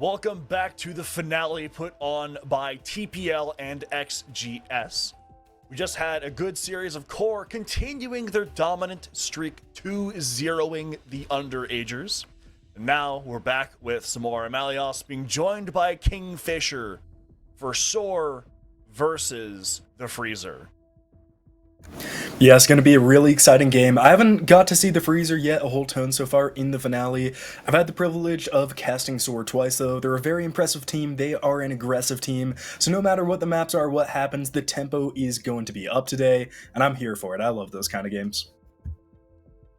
Welcome back to the finale put on by TPL and XGS. We just had a good series of core continuing their dominant streak 2-0ing the underagers. And now we're back with some more Amalios being joined by Kingfisher for SOAR versus the Freezer. Yeah, it's going to be a really exciting game. I haven't got to see the Freezer yet a whole ton so far in the finale. I've had the privilege of casting SOAR twice, though. They're a very impressive team. They are an aggressive team. So no matter what the maps are, what happens, the tempo is going to be up today, and I'm here for it. I love those kind of games.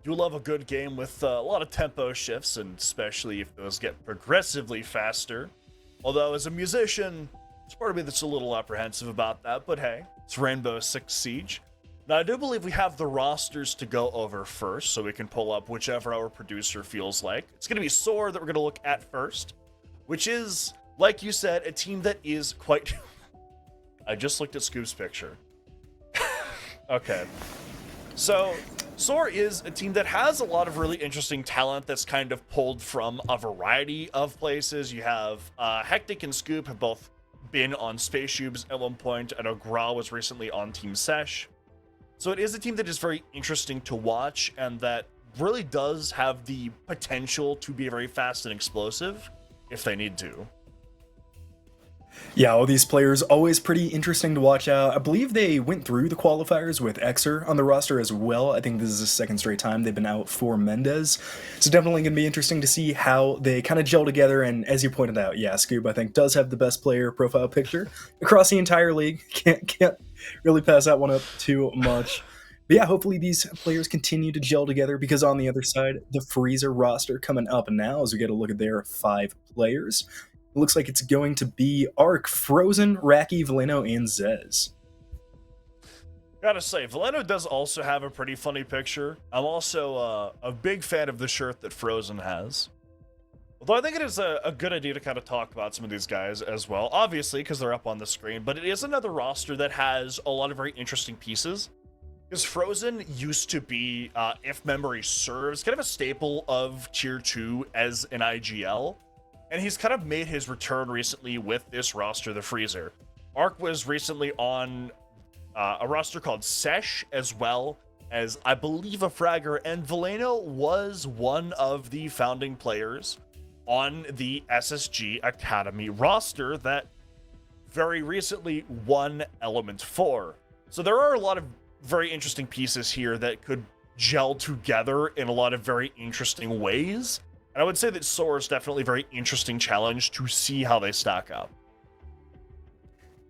You love a good game with a lot of tempo shifts, and especially if those get progressively faster. Although, as a musician, there's part of me that's a little apprehensive about that, but hey, it's Rainbow Six Siege. Now, I do believe we have the rosters to go over first, so we can pull up whichever our producer feels like. It's going to be SOAR that we're going to look at first, which is, like you said, a team that is quite... I just looked at Scoop's picture. Okay. So, SOAR is a team that has a lot of really interesting talent that's kind of pulled from a variety of places. You have Hectic and Scoop have both been on Space Tubes at one point. I know Gra was recently on Team Sesh. So it is a team that is very interesting to watch and that really does have the potential to be very fast and explosive if they need to. Yeah, all these players always pretty interesting to watch out. I believe they went through the qualifiers with Xer on the roster as well. I think this is the second straight time they've been out for Mendez. So definitely going to be interesting to see how they kind of gel together. And as you pointed out, yeah, Scoob, I think, does have the best player profile picture across the entire league. Can't really pass that one up too much. But yeah, hopefully these players continue to gel together because on the other side, the Freezer roster coming up now as we get a look at their 5 players. It looks like it's going to be Arc, Frozen, Raki, Veleno, and Zez. Gotta say, Veleno does also have a pretty funny picture. I'm also a big fan of the shirt that Frozen has. Although I think it is a good idea to kind of talk about some of these guys as well, obviously, because they're up on the screen, but it is another roster that has a lot of very interesting pieces. Because Frozen used to be, if memory serves, kind of a staple of Tier 2 as an IGL. And he's kind of made his return recently with this roster, the Freezer. Arc was recently on a roster called Sesh, as well as, I believe, a Fragger. And Veleno was one of the founding players on the SSG Academy roster that very recently won Element 4. So there are a lot of very interesting pieces here that could gel together in a lot of very interesting ways. And I would say that SOAR is definitely a very interesting challenge to see how they stack up.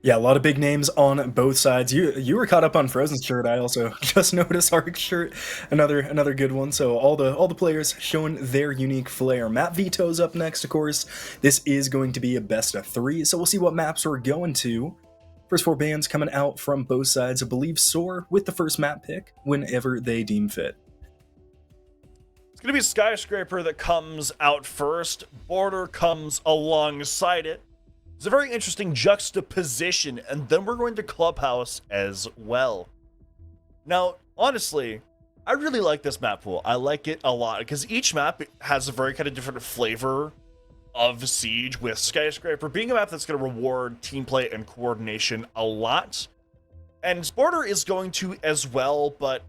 Yeah, a lot of big names on both sides. You were caught up on Frozen's shirt. I also just noticed Arc's shirt, another good one. So all the players showing their unique flair. Map Veto's up next, of course. This is going to be a best of 3, so we'll see what maps we're going to. First 4 bands coming out from both sides. I believe SOAR with the first map pick whenever they deem fit. It's going to be Skyscraper that comes out first. Border comes alongside it. It's a very interesting juxtaposition, and then we're going to Clubhouse as well. Now, honestly, I really like this map pool. I like it a lot, because each map has a very kind of different flavor of Siege, with Skyscraper being a map that's going to reward team play and coordination a lot. And Border is going to as well, but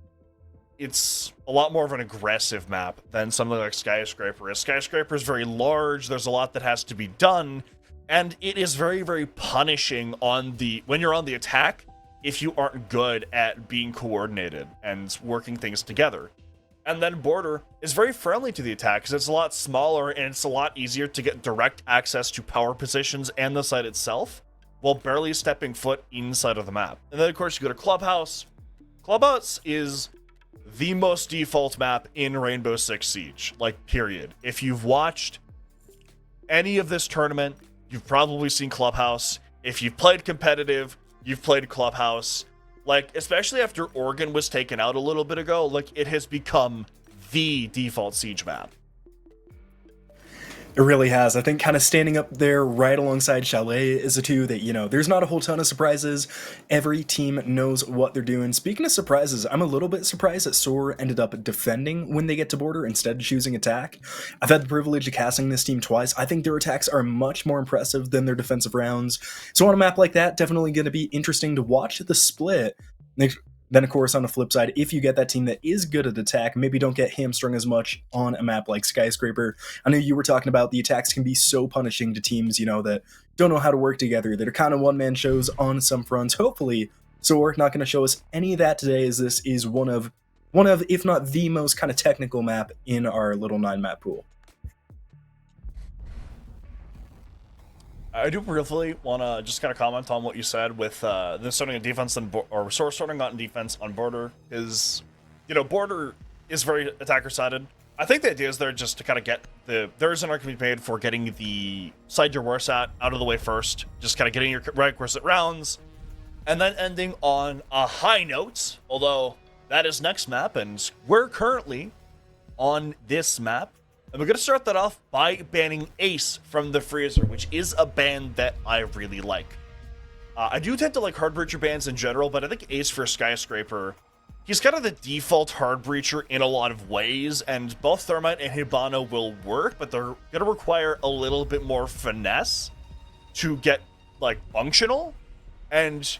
it's a lot more of an aggressive map than something like Skyscraper is. Skyscraper is very large, there's a lot that has to be done, and it is very, very punishing when you're on the attack if you aren't good at being coordinated and working things together. And then Border is very friendly to the attack because it's a lot smaller and it's a lot easier to get direct access to power positions and the site itself while barely stepping foot inside of the map. And then, of course, you go to Clubhouse. Clubhouse is the most default map in Rainbow Six Siege, like, period. If you've watched any of this tournament, you've probably seen Clubhouse. If you've played competitive, you've played Clubhouse. Like, especially after Oregon was taken out a little bit ago, like, it has become the default Siege map. It really has. I think kind of standing up there right alongside Chalet is a two that, there's not a whole ton of surprises. Every team knows what they're doing. Speaking of surprises, I'm a little bit surprised that SOAR ended up defending when they get to border instead of choosing attack. I've had the privilege of casting this team twice. I think their attacks are much more impressive than their defensive rounds. So on a map like that, definitely going to be interesting to watch the split. Then, of course, on the flip side, if you get that team that is good at attack, maybe don't get hamstrung as much on a map like Skyscraper. I know you were talking about the attacks can be so punishing to teams, that don't know how to work together, that are kind of one-man shows on some fronts. Hopefully, SOAR not going to show us any of that today, as this is one of, if not the most kind of technical map in our little 9-map pool. I do briefly want to just kind of comment on what you said with them starting on defense or SOAR starting on defense on border, is, border is very attacker sided. I think the idea is there just to kind of get there is an argument made for getting the side you're worse at out of the way first, just kind of getting your requisite rounds, and then ending on a high note, although that is next map, and we're currently on this map. And we're going to start that off by banning Ace from the Freezer, which is a ban that I really like. I do tend to like hard breacher bans in general, but I think Ace for Skyscraper, he's kind of the default hard breacher in a lot of ways, and both Thermite and Hibana will work, but they're going to require a little bit more finesse to get, functional. And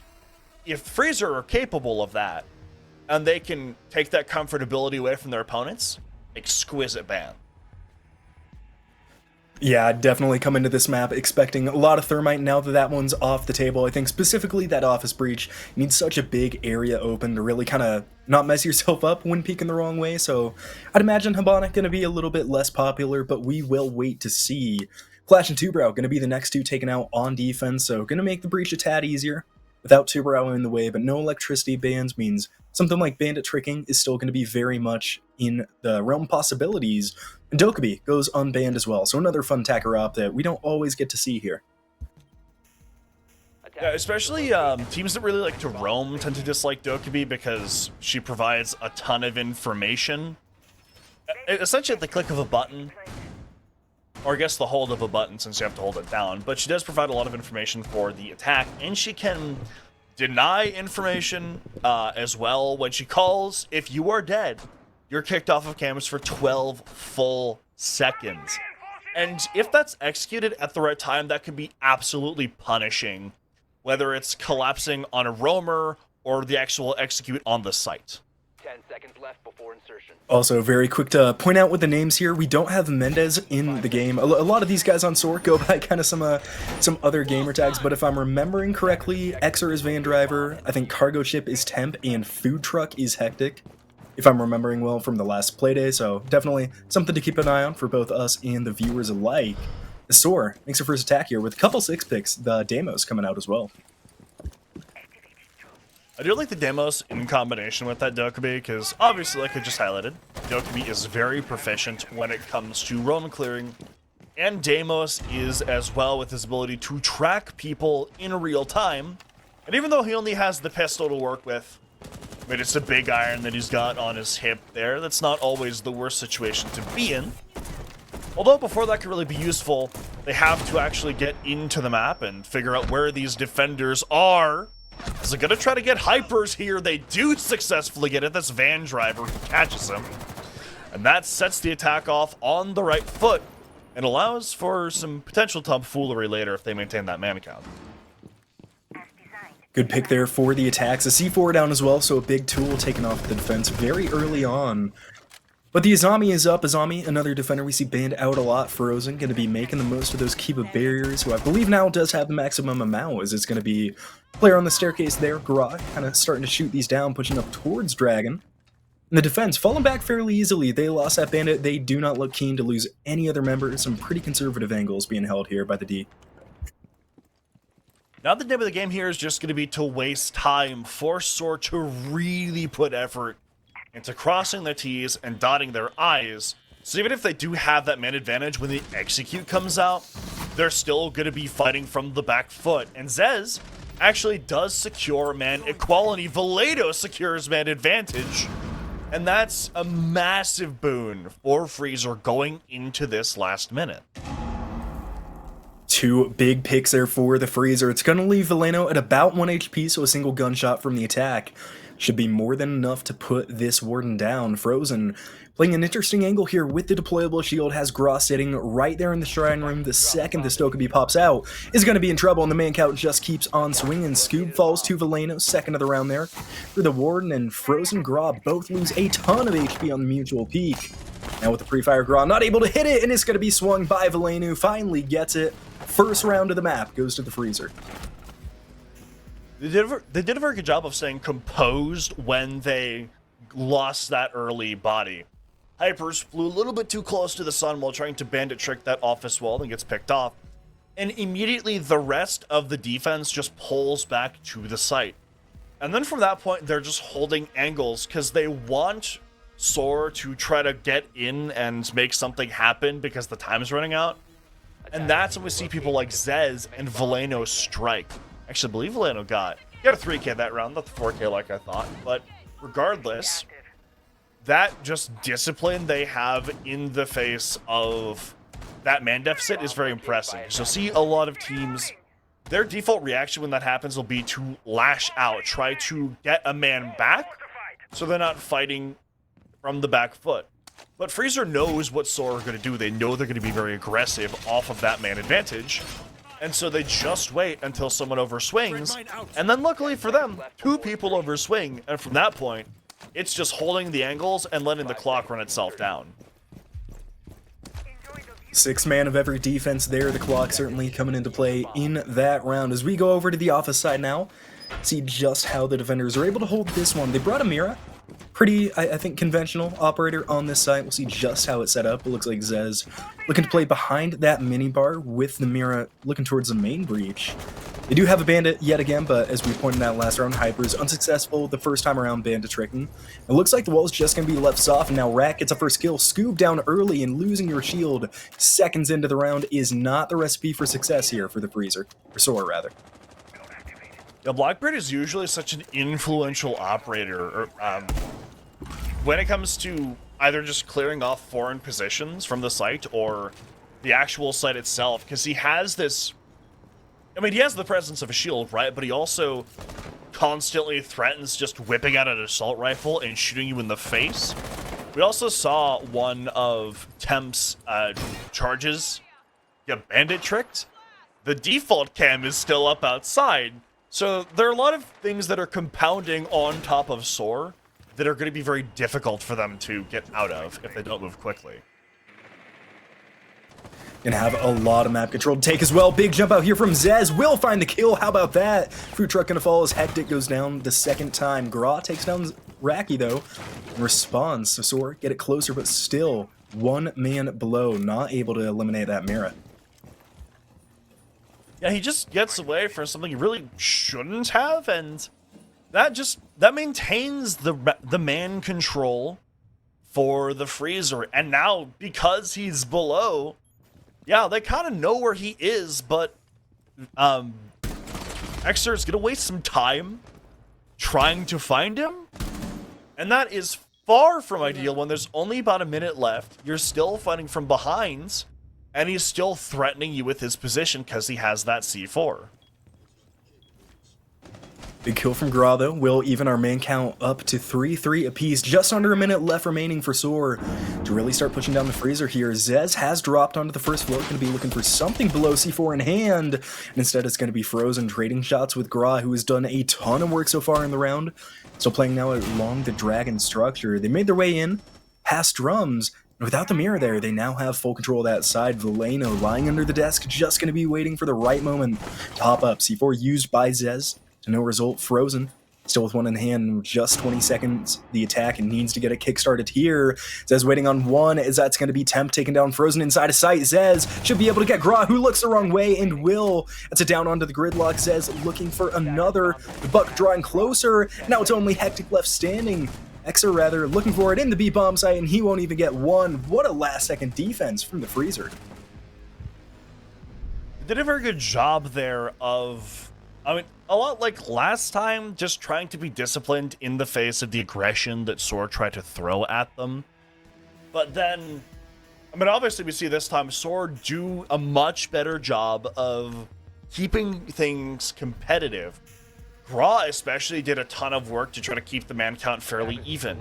if Freezer are capable of that, and they can take that comfortability away from their opponents, exquisite ban. Yeah, I'd definitely come into this map expecting a lot of Thermite now that that one's off the table. I think specifically that Office Breach needs such a big area open to really kind of not mess yourself up when peeking the wrong way, so I'd imagine Hibana going to be a little bit less popular, but we will wait to see. Clash and Two-Brow going to be the next two taken out on defense, so going to make the Breach a tad easier without Two-Brow in the way, but no electricity bans means something like Bandit Tricking is still going to be very much in the realm of possibilities. And Dokkaebi goes unbanned as well, so another fun attacker op that we don't always get to see here. Yeah, especially teams that really like to roam tend to dislike Dokkaebi because she provides a ton of information. Essentially at the click of a button, or I guess the hold of a button since you have to hold it down, but she does provide a lot of information for the attack, and she can deny information as well. When she calls, if you are dead, you're kicked off of cameras for 12 full seconds. And if that's executed at the right time, that can be absolutely punishing, whether it's collapsing on a roamer or the actual execute on the site. 10 seconds left before insertion. Also, very quick to point out with the names here, we don't have Mendez in the game. A lot of these guys on SOAR go by kind of some other gamer tags, but if I'm remembering correctly, Xer is Van Driver, I think Cargo Ship is Temp, and Food Truck is Hectic, if I'm remembering well from the last Playday, so definitely something to keep an eye on for both us and the viewers alike. SOAR makes her first attack here with a couple 6-picks, the Deimos coming out as well. I do like the Deimos in combination with that Dokkaebi, because obviously, like I just highlighted, Dokkaebi is very proficient when it comes to roam clearing, and Deimos is as well with his ability to track people in real time. And even though he only has the pistol to work with, I mean, it's a big iron that he's got on his hip there. That's not always the worst situation to be in. Although before that could really be useful, they have to actually get into the map and figure out where these defenders are. Is it going to try to get Hypers here? They do successfully get it. That's Van Driver who catches him. And that sets the attack off on the right foot and allows for some potential tomfoolery later if they maintain that mana count. Good pick there for the attacks. A C4 down as well, so a big tool taken off the defense very early on. But the Azami is up. Azami, another defender we see banned out a lot. Frozen, going to be making the most of those Kiba barriers, who I believe now does have the maximum amount, as it's going to be player on the staircase there, Garage, kind of starting to shoot these down, pushing up towards Dragon. And the defense falling back fairly easily. They lost that bandit. They do not look keen to lose any other members. Some pretty conservative angles being held here by the D. Now the name of the game here is just going to be to waste time, force SOAR to really put effort into crossing their T's and dotting their I's. So even if they do have that man advantage when the execute comes out, they're still going to be fighting from the back foot. And Zez actually does secure man equality. Valledo secures man advantage. And that's a massive boon for Freezer going into this last minute. Two big picks there for the Freezer. It's going to leave Veleno at about 1 HP, so a single gunshot from the attack should be more than enough to put this Warden down. Frozen playing an interesting angle here with the deployable shield, has Gra sitting right there in the Shrine Room. The second the Stokkabee pops out is going to be in trouble, and the man count just keeps on swinging. Scoob falls to Veleno, second of the round there for the Warden, and Frozen Gra both lose a ton of HP on the mutual peak. Now with the pre-fire, Gra not able to hit it, and it's going to be swung by Veleno. Finally gets it. First round of the map goes to the Freezer. They did a very good job of staying composed when they lost that early body. Hypers flew a little bit too close to the sun while trying to bandit trick that office wall and gets picked off. And immediately the rest of the defense just pulls back to the site. And then from that point, they're just holding angles because they want SOAR to try to get in and make something happen because the time's running out. And that's when we see people like Zez and Veleno strike. Actually, I believe Veleno got a 3K that round, not the 4K like I thought. But regardless, that just discipline they have in the face of that man deficit is very impressive. So see a lot of teams, their default reaction when that happens will be to lash out, try to get a man back so they're not fighting from the back foot. But Freezer knows what SOAR are going to do. They know they're going to be very aggressive off of that man advantage. And so they just wait until someone overswings. And then luckily for them, two people overswing. And from that point, it's just holding the angles and letting the clock run itself down. 6 man of every defense there. The clock certainly coming into play in that round. As we go over to the office side now, see just how the defenders are able to hold this one. They brought a Mira. Pretty, I think, conventional operator on this site. We'll see just how it's set up. It looks like Zez looking to play behind that minibar with the Mira looking towards the main breach. They do have a bandit yet again, but as we pointed out last round, Hyper's unsuccessful the first time around bandit tricking. It looks like the wall's just going to be left soft, and now Rak gets a first kill. Scoob down early, and losing your shield seconds into the round is not the recipe for success here for the Freezer. Or SOAR, rather. Yeah, Blackbeard is usually such an influential operator when it comes to either just clearing off foreign positions from the site or the actual site itself, because he has this... I mean, he has the presence of a shield, right? But he also constantly threatens just whipping out an assault rifle and shooting you in the face. We also saw one of Temp's charges get bandit tricked. The default cam is still up outside. So there are a lot of things that are compounding on top of SOAR that are going to be very difficult for them to get out of if they don't move quickly. Gonna have a lot of map control to take as well. Big jump out here from Zez. Will find the kill. How about that? Food truck gonna fall as Hectic goes down the second time. Gra takes down Raki though. Responds. So SOAR get it closer, but still 1 man below. Not able to eliminate that Mira. Yeah, he just gets away from something he really shouldn't have, and that maintains the man control for the Freezer. And now, because he's below, yeah, they kind of know where he is, but Exer is gonna waste some time trying to find him, and that is far from ideal when there's only about a minute left. You're still fighting from behind, and he's still threatening you with his position because he has that C4. Big kill from Gra though will even our man count up to 3-3 apiece. Just under a minute left remaining for SOAR to really start pushing down the Freezer here. Zez has dropped onto the first floor, going to be looking for something below C4 in hand. And instead it's going to be Frozen trading shots with Gra, who has done a ton of work so far in the round. So playing now along the Dragon structure. They made their way in, past drums. And without the Mirror there, they now have full control of that side. Veleno lying under the desk, just going to be waiting for the right moment to hop up. C4 used by Zez. To no result. Frozen still with one in hand, just 20 seconds the attack, and needs to get it kickstarted here. Zez waiting on one, as that's going to be Temp taking down Frozen inside of sight. Zez should be able to get Gra, who looks the wrong way, and will. That's a down onto the gridlock. Zez looking for another. The buck drawing closer. Now it's only Hectic left standing. Exer rather looking for it in the B-bomb site, and he won't even get one. What a last second defense from the Freezer. They did a very good job there of, I mean, a lot like last time, just trying to be disciplined in the face of the aggression that SOAR tried to throw at them. But then, I mean, obviously we see this time SOAR do a much better job of keeping things competitive. Gra especially did a ton of work to try to keep the man count fairly even.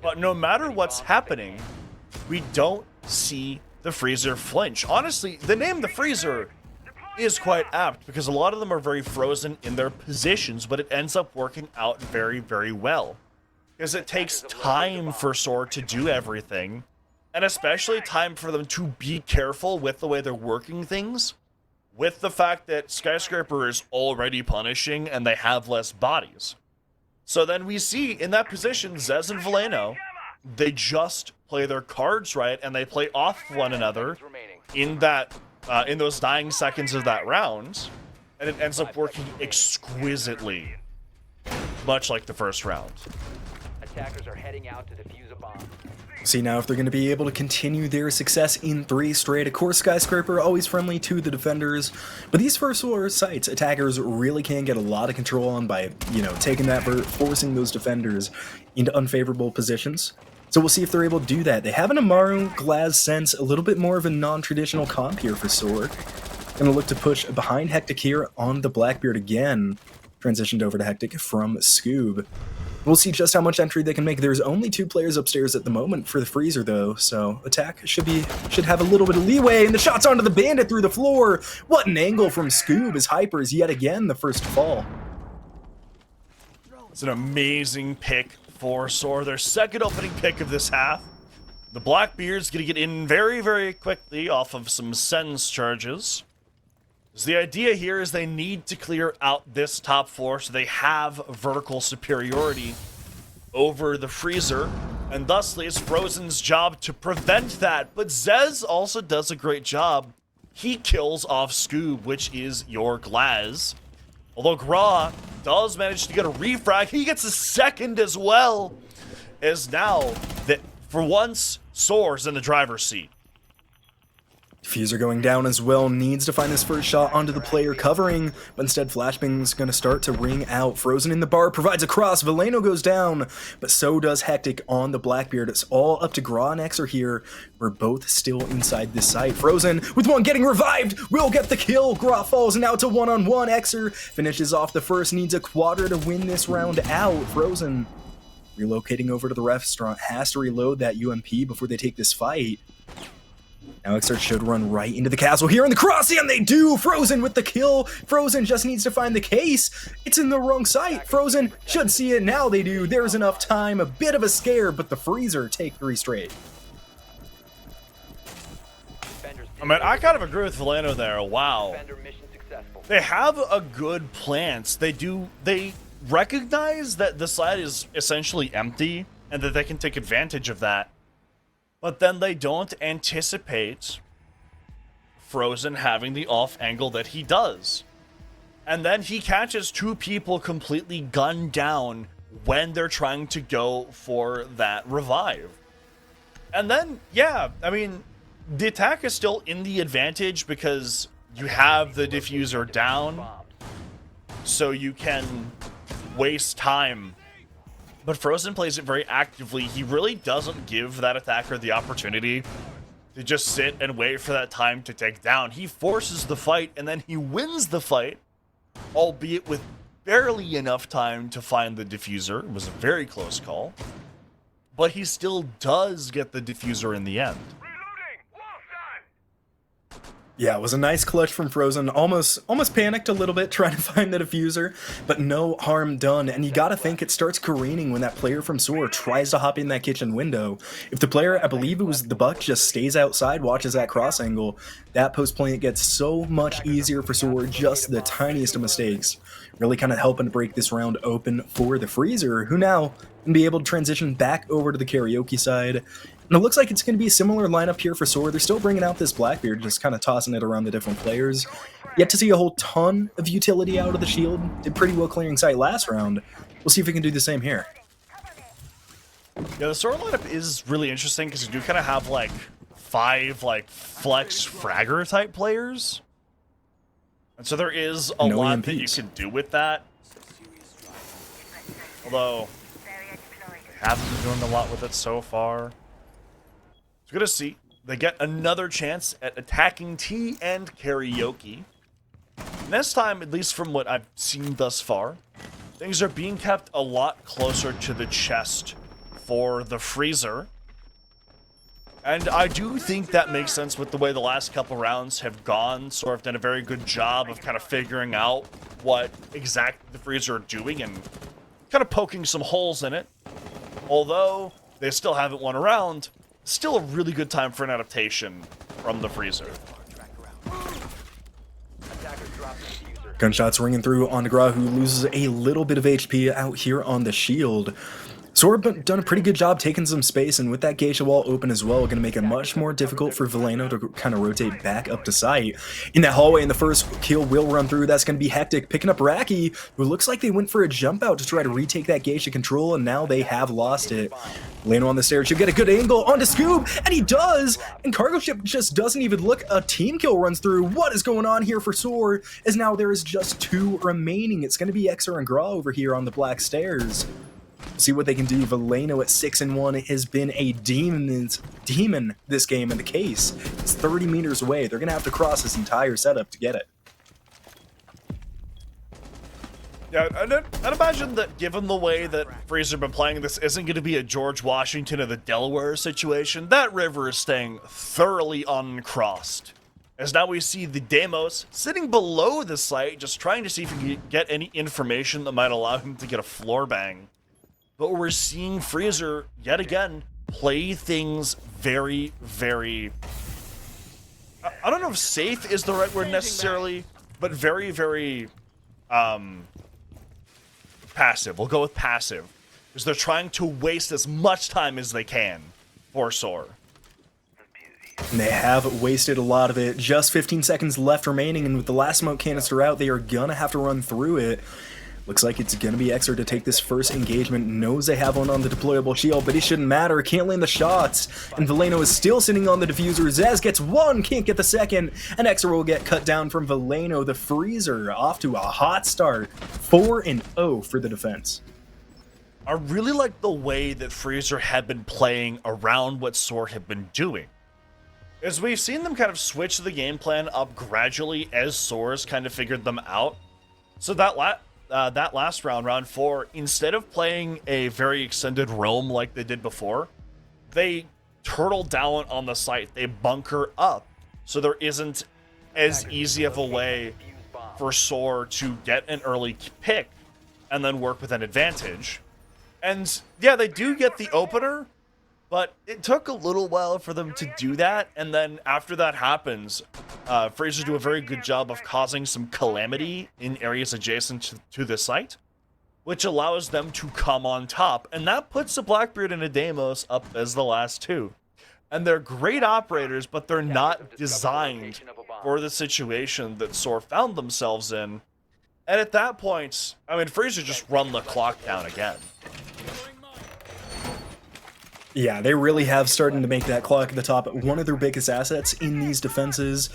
But no matter what's happening, we don't see the Freezer flinch. Honestly, the name the Freezer is quite apt because a lot of them are very frozen in their positions, but it ends up working out very, very well. Because it takes time for SOAR to do everything, and especially time for them to be careful with the way they're working things, with the fact that Skyscraper is already punishing and they have less bodies. So then we see in that position, Zez and Veleno, they just play their cards right and they play off one another in that in those dying seconds of that round, and it ends up working exquisitely, much like the first round. Attackers are heading out to defuse a bomb. See now if they're going to be able to continue their success in 3 straight. Of course, Skyscraper always friendly to the defenders, but these first 4 sites, attackers really can get a lot of control on by, taking that vert, forcing those defenders into unfavorable positions. So we'll see if they're able to do that. They have an Amaru, Glaz, Sense, a little bit more of a non-traditional comp here for SOAR. Gonna look to push behind Hectic here on the Blackbeard again. Transitioned over to Hectic from Scoob. We'll see just how much entry they can make. There's only 2 players upstairs at the moment for the Freezer, though, so attack should have a little bit of leeway, and the shot's onto the Bandit through the floor. What an angle from Scoob as Hyper is yet again the first to fall. It's an amazing pick for SOAR, their second opening pick of this half. The Blackbeard's gonna get in very, very quickly off of some Sense charges. So the idea here is they need to clear out this top floor so they have vertical superiority over the Freezer, and thusly it's Frozen's job to prevent that. But Zez also does a great job. He kills off Scoob, which is your Glaz. Although Gra does manage to get a refrag, he gets a second as well, as now that for once SOAR's in the driver's seat. Diffuser going down as well, needs to find his first shot onto the player covering, but instead Flashbang's going to start to ring out. Frozen in the bar, provides a cross, Veleno goes down, but so does Hectic on the Blackbeard. It's all up to Gra and Xer here. We're both still inside this site. Frozen with one getting revived, will get the kill. Gra falls, and now it's a one-on-one. Xer finishes off the first, needs a quadra to win this round out. Frozen relocating over to the restaurant, has to reload that UMP before they take this fight. Now Xer should run right into the castle here in the cross, and they do! Frozen with the kill! Frozen just needs to find the case! It's in the wrong site! Frozen should see it, now they do! There's enough time, a bit of a scare, but the Freezer take 3 straight. I mean, I kind of agree with Veleno there, wow. They have a good plans. They recognize that the site is essentially empty, and that they can take advantage of that. But then they don't anticipate Frozen having the off angle that he does. And then he catches 2 people completely gunned down when they're trying to go for that revive. And then, yeah, I mean, the attack is still in the advantage because you have the diffuser down, so you can waste time. But Frozen plays it very actively. He really doesn't give that attacker the opportunity to just sit and wait for that time to take down. He forces the fight, and then he wins the fight, albeit with barely enough time to find the diffuser. It was a very close call. But he still does get the diffuser in the end. Yeah, it was a nice clutch from Frozen. Almost panicked a little bit trying to find the diffuser, but no harm done. And you gotta think it starts careening when that player from SOAR tries to hop in that kitchen window. If the player, I believe it was the Buck, just stays outside, watches that cross angle, that post plant gets so much easier for SOAR, just the tiniest of mistakes. Really kind of helping to break this round open for the Freezer, who now can be able to transition back over to the karaoke side. And it looks like it's going to be a similar lineup here for SOAR. They're still bringing out this Blackbeard, just kind of tossing it around the different players. Yet to see a whole ton of utility out of the shield. Did pretty well clearing sight last round. We'll see if we can do the same here. Yeah, the SOAR lineup is really interesting because you do kind of have like 5 like flex fragger type players. And so there is a lot that you can do with that. Although, they haven't been doing a lot with it so far. It's good to see. they get another chance at attacking T and Karaoke. And this time, at least from what I've seen thus far, things are being kept a lot closer to the chest for the Freezer. And I do think that makes sense with the way the last couple rounds have gone. SOAR have done a very good job of kind of figuring out what exactly the Freezer are doing and kind of poking some holes in it. Although they still haven't won a round, still a really good time for an adaptation from the Freezer. Attackers drop the diffuser. Gunshots ringing through on Gra, who loses a little bit of HP out here on the shield. SOAR done a pretty good job taking some space, and with that geisha wall open as well, going to make it much more difficult for Veleno to kind of rotate back up to sight. In that hallway, and the first kill will run through. That's going to be Hectic, picking up Raki, who looks like they went for a jump out to try to retake that geisha control, and now they have lost it. Veleno on the stairs should get a good angle onto Scoob, and he does! And Cargo Ship just doesn't even look. A team kill runs through. What is going on here for SOAR? As now there is just 2 remaining. It's going to be Xer and Gra over here on the black stairs. See what they can do. Veleno at 6-1 has been a demon this game in the case. It's 30 meters away. They're going to have to cross this entire setup to get it. Yeah, I'd imagine that given the way that Freezer been playing, this isn't going to be a George Washington of the Delaware situation. That river is staying thoroughly uncrossed. As now we see the Deimos sitting below the site, just trying to see if he can get any information that might allow him to get a floor bang. But we're seeing Freezer, yet again, play things very, very... I don't know if safe is the right word necessarily, but very, very passive. We'll go with passive. Because they're trying to waste as much time as they can for SOAR. And they have wasted a lot of it. Just 15 seconds left remaining, and with the last smoke canister out, they are going to have to run through it. Looks like it's going to be Xer to take this first engagement. Knows they have one on the deployable shield, but it shouldn't matter. Can't land the shots. And Veleno is still sitting on the diffuser. Zaz gets one, can't get the second. And Xer will get cut down from Veleno. The Freezer off to a hot start. 4-0 for the defense. I really like the way that Freezer had been playing around what SOAR had been doing. As we've seen them kind of switch the game plan up gradually as SOAR's kind of figured them out. So that last round, round 4, instead of playing a very extended roam like they did before, they turtle down on the site. They bunker up. So there isn't as easy of a way for SOAR to get an early pick and then work with an advantage. And yeah, they do get the opener, but it took a little while for them to do that. And then after that happens, Freezer do a very good job of causing some calamity in areas adjacent to the site, which allows them to come on top. And that puts the Blackbeard and a Deimos up as the last 2. And they're great operators, but they're not designed for the situation that SOAR found themselves in. And at that point, I mean, Freezer just run the clock down again. Yeah, they really have started to make that clock at the top one of their biggest assets in these defenses.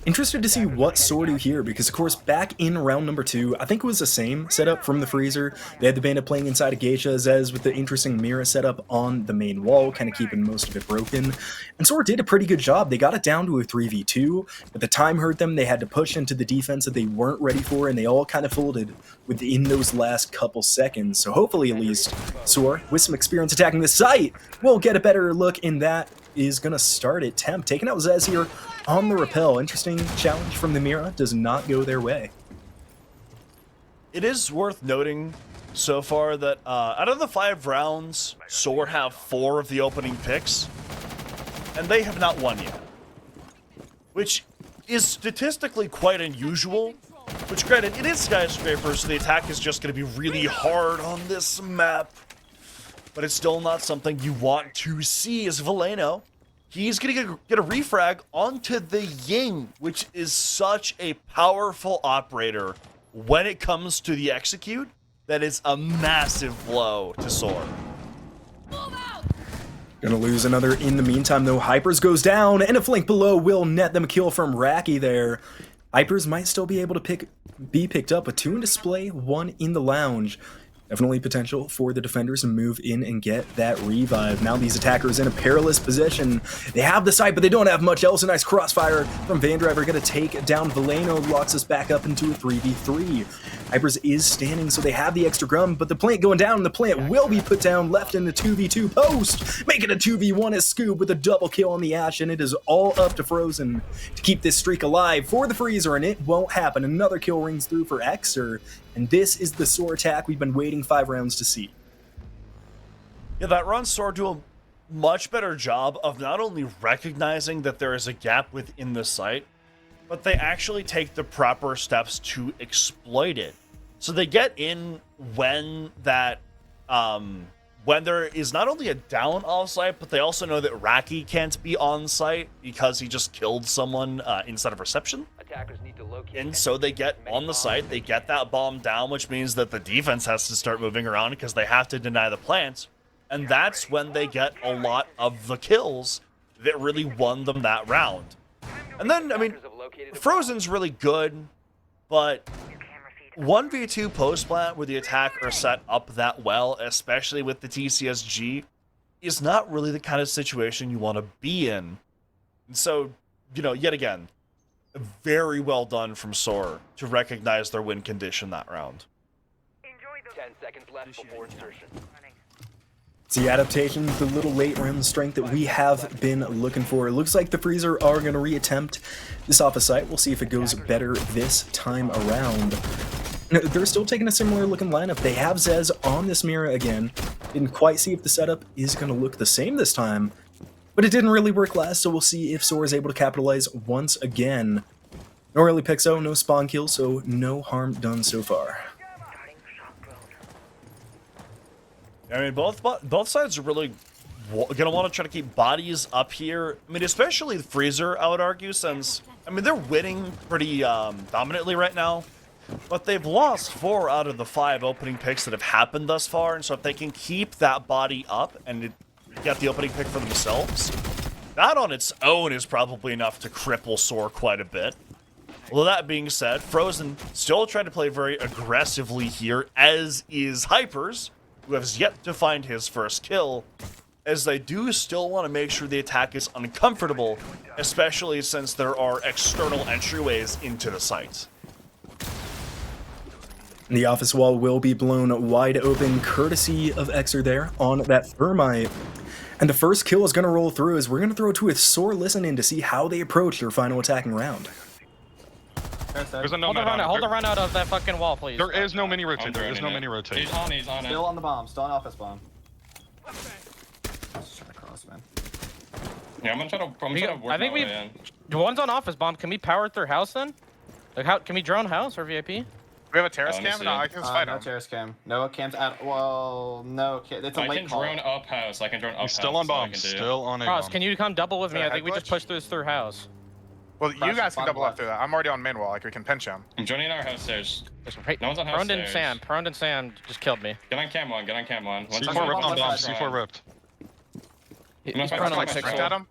Interested to see what SOAR do here, because of course back in round number 2, I think it was the same setup from the Freezer. They had the Bandit playing inside of Geisha, Zez with the interesting mirror setup on the main wall, kind of keeping most of it broken. And SOAR did a pretty good job. They got it down to a 3v2, but the time hurt them. They had to push into the defense that they weren't ready for, and they all kind of folded within those last couple seconds. So hopefully at least SOAR, with some experience attacking the site, we'll get a better look, and that is going to start it. Temp taking out Zez here on the rappel. Interesting challenge from the Mira. Does not go their way. It is worth noting so far that out of the 5 rounds, SOAR have 4 of the opening picks, and they have not won yet. Which is statistically quite unusual. Which, granted, it is Skyscraper, so the attack is just going to be really hard on this map. But it's still not something you want to see as Veleno. He's going to get a refrag onto the Ying, which is such a powerful operator when it comes to the execute. That is a massive blow to SOAR. Gonna lose another in the meantime, though. Hypers goes down, and a flank below will net them a kill from Raki there. Hypers might still be able to be picked up, with 2 in display, 1 in the lounge. Definitely potential for the defenders to move in and get that revive. Now these attackers in a perilous position. They have the site, but they don't have much else. A nice crossfire from Van Driver, going to take down Valeno, locks us back up into a 3v3. Hypers is standing, so they have the extra grum, but the plant going down, and the plant will be put down, left in the 2v2 post, making a 2v1 as Scoob with a double kill on the Ash, and it is all up to Frozen to keep this streak alive for the Freezer, and it won't happen. Another kill rings through for Xer, and this is the SOAR attack we've been waiting 5 rounds to see. Yeah, that run SOAR do a much better job of not only recognizing that there is a gap within the site, but they actually take the proper steps to exploit it. So they get in when that, when there is not only a down off site, but they also know that Raki can't be on site because he just killed someone inside of reception. Attackers need to locate And so they get on the site, they get that bomb down, which means that the defense has to start moving around because they have to deny the plant. And that's when they get a lot of the kills that really won them that round. And then, I mean, Frozen's really good, but 1v2 post plant where the attack are set up that well, especially with the TCSG, is not really the kind of situation you want to be in. And so, you know, yet again, very well done from SOAR to recognize their win condition that round. 10 seconds left before insertion. It's the adaptation, the little late round strength that we have been looking for. It looks like the Freezer are going to reattempt this off a site. We'll see if it goes better this time around. They're still taking a similar looking lineup. They have Zez on this mirror again. Didn't quite see if the setup is going to look the same this time, but it didn't really work last, so we'll see if SOAR is able to capitalize once again. No early Pixo, no spawn kill, so no harm done so far. I mean, both sides are really gonna want to try to keep bodies up here. I mean, especially the Freezer, I would argue, since, I mean, they're winning pretty dominantly right now, but they've lost 4 out of the 5 opening picks that have happened thus far, and so if they can keep that body up and get the opening pick for themselves, that on its own is probably enough to cripple SOAR quite a bit. Well, that being said, Frozen still trying to play very aggressively here, as is Hypers, who has yet to find his first kill, as they do still want to make sure the attack is uncomfortable, especially since there are external entryways into the site. The office wall will be blown wide open, courtesy of Xer there on that Thermite. And the first kill is going to roll through, as we're going to throw to a SOAR listening to see how they approach their final attacking round. There's a no Hold the run out of that fucking wall, please. There is no mini rotate. There is no mini rotate. He's on it. Still on the bomb. Still on office bomb. Just trying to cross, man. Yeah, I'm gonna try to work I think my way in. the one's on office bomb. Can we power through house then? Like, how can we drone house or VIP? We have a terrace Oh, let me cam? see. No, I can just fight No him. terrace cam. No cams at. Well, no. It's a I late can call. drone up house. I can drone up house. He's still on so I bomb. can do. Still on a Cross, bomb. can you come double with me? Is that I think we head just glitch? push this through house. Well, you Flash guys can bottom double up left. through that. I'm already on main wall. Like, we can pinch him. I'm joining our house stairs. Hey, No one's on house Prone and stairs. Sand just killed me. Get on cam one. Get on cam one. Once C4 I'm ripped on left bomb. side. C4 ripped. He's gonna fight prone for on Like, my strength pixel. at him.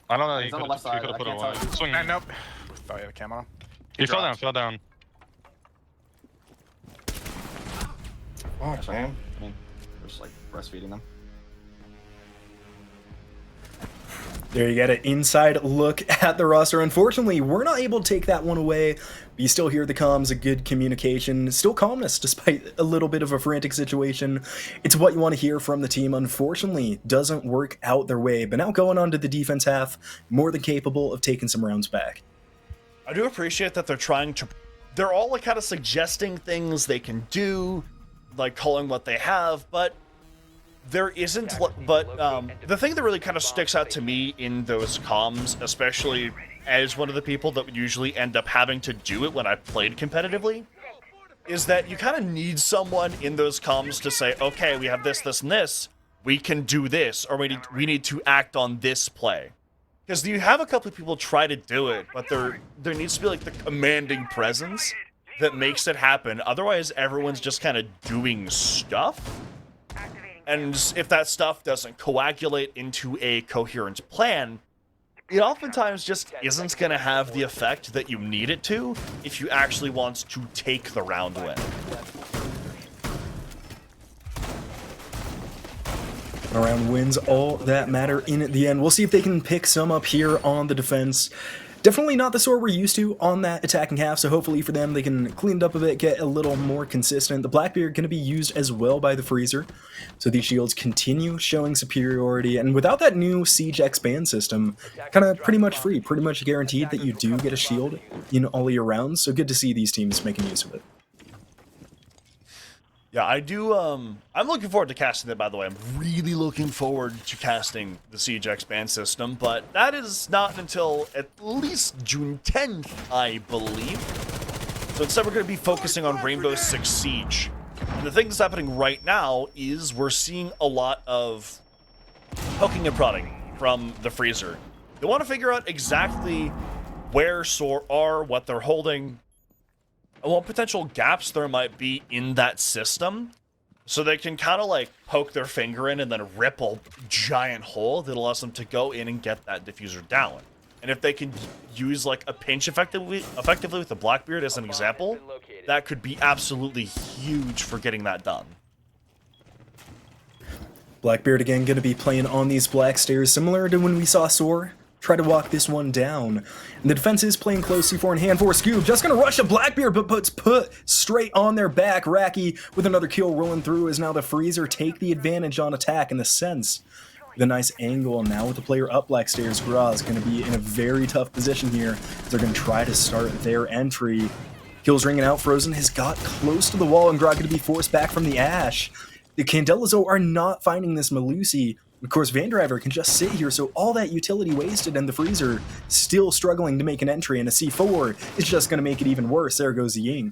I don't know. He's You on the could left side. have I put it can't away. tell you. Swing. And nope. Thought you had a cam on him. He fell down. dropped. Fell down. Oh, man. Just like breastfeeding them. There you get an inside look at the roster. Unfortunately, we're not able to take that one away. But you still hear the comms, a good communication, still calmness despite a little bit of a frantic situation. It's what you want to hear from the team. Unfortunately, doesn't work out their way. But now going on to the defense half, more than capable of taking some rounds back. I do appreciate that they're all like kind of suggesting things they can do, like calling what they have, but there isn't, the thing that really kind of sticks out to me in those comms, especially as one of the people that would usually end up having to do it when I played competitively, is that you kind of need someone in those comms to say, okay, we have this, this, and this, we can do this, or we need to act on this play. Because you have a couple of people try to do it, but there needs to be like the commanding presence that makes it happen. Otherwise, everyone's just kind of doing stuff. And if that stuff doesn't coagulate into a coherent plan, it oftentimes just isn't going to have the effect that you need it to if you actually want to take the round win. Around wins all that matter in the end. We'll see if they can pick some up here on the defense. Definitely not the SOAR we're used to on that attacking half, so hopefully for them they can clean it up a bit, get a little more consistent. The Blackbeard going to be used as well by the Freezer, so these shields continue showing superiority, and without that new Siege Expand system, kind of pretty much free, pretty much guaranteed that you do get a shield in all year round, so good to see these teams making use of it. Yeah, I do. I'm looking forward to casting that, by the way. I'm really looking forward to casting the Siege Expand system, but that is not until at least June 10th, I believe. So instead, we're going to be focusing on Rainbow Six Siege. And the thing that's happening right now is we're seeing a lot of poking and prodding from the Freezer. They want to figure out exactly where SOAR are, what they're holding, and what potential gaps there might be in that system, so they can kind of like poke their finger in and then rip a giant hole that allows them to go in and get that diffuser down. And if they can use like a pinch effectively with the Blackbeard as an example, that could be absolutely huge for getting that done. Blackbeard again going to be playing on these black stairs, similar to when we saw SOAR try to walk this one down. And the defense is playing close, C4 in hand for Scoob. Just going to rush a Blackbeard, but puts put straight on their back. Raki with another kill rolling through as now the Freezer take the advantage on attack in the sense. The nice angle now with the player up black stairs. Gra is going to be in a very tough position here. They're going to try to start their entry. Kills ringing out. Frozen has got close to the wall, and Gra going to be forced back from the Ash. The Candelas are not finding this Malusi. Of course, Vandriver can just sit here, so all that utility wasted, and the Freezer still struggling to make an entry, and a C4 is just going to make it even worse. There goes the Ying.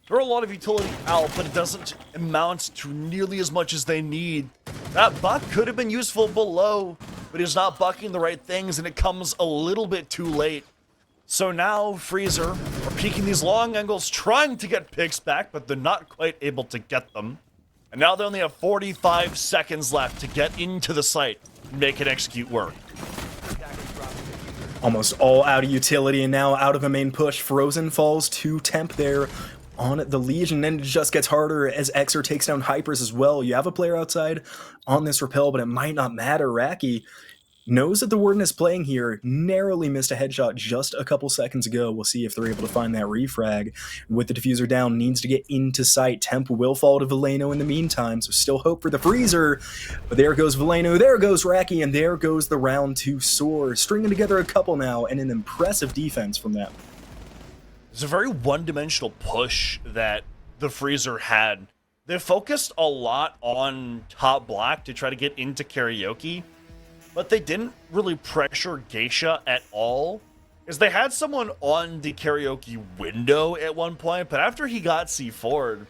There are a lot of utility out, but it doesn't amount to nearly as much as they need. That buck could have been useful below, but he's not bucking the right things, and it comes a little bit too late. So now Freezer are peeking these long angles, trying to get picks back, but they're not quite able to get them. And now they only have 45 seconds left to get into the site and make it execute work. Almost all out of utility, and now out of a main push. Frozen falls to temp there on the Legion, and it just gets harder as Xer takes down Hypers as well. You have a player outside on this rappel, but it might not matter. Raki knows that the Warden is playing here, narrowly missed a headshot just a couple seconds ago. We'll see if they're able to find that refrag. With the diffuser down, needs to get into sight. Temp will fall to Veleno in the meantime, so still hope for the Freezer. But there goes Veleno, there goes Raki, and there goes the round to SOAR. Stringing together a couple now, and an impressive defense from them. It's a very one-dimensional push that the Freezer had. They focused a lot on top black to try to get into karaoke, but they didn't really pressure Geisha at all, because they had someone on the karaoke window at one point, but after he got C4'd,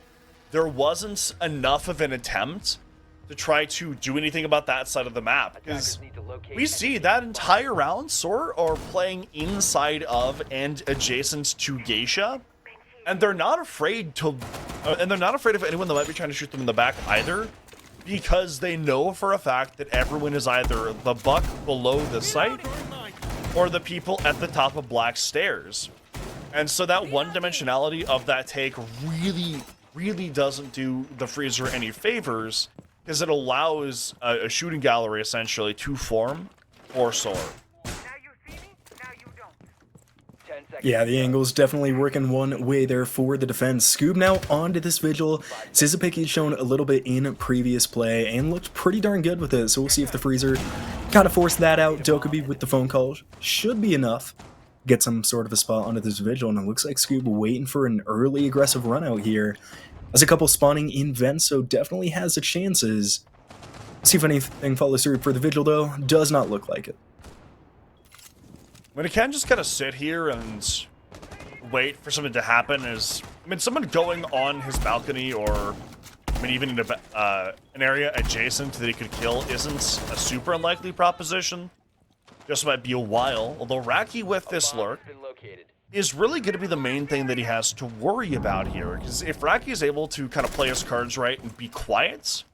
there wasn't enough of an attempt to try to do anything about that side of the map. Because we see that entire round, SOAR are playing inside of and adjacent to Geisha, and they're not afraid to, of anyone that might be trying to shoot them in the back either, because they know for a fact that everyone is either the buck below the site or the people at the top of black stairs. And so that one-dimensionality of that take really doesn't do the Freezer any favors, because it allows a shooting gallery essentially to form for SOAR. Yeah, the angle's definitely working one way there for the defense. Scoob now onto this Vigil. Sizapicky's shown a little bit in previous play and looked pretty darn good with it, so we'll see if the Freezer kind of forced that out. Dokkaebi with the phone call should be enough. Get some sort of a spot onto this Vigil, and it looks like Scoob waiting for an early aggressive run out here. There's a couple spawning in vents, so definitely has the chances. See if anything follows through for the Vigil, though. Does not look like it. When it can just kind of sit here and wait for something to happen is, I mean, someone going on his balcony or, I mean, even in an area adjacent that he could kill isn't a super unlikely proposition. Just might be a while, although Raki with this lurk is really going to be the main thing that he has to worry about here, because if Raki is able to kind of play his cards right and be quiet,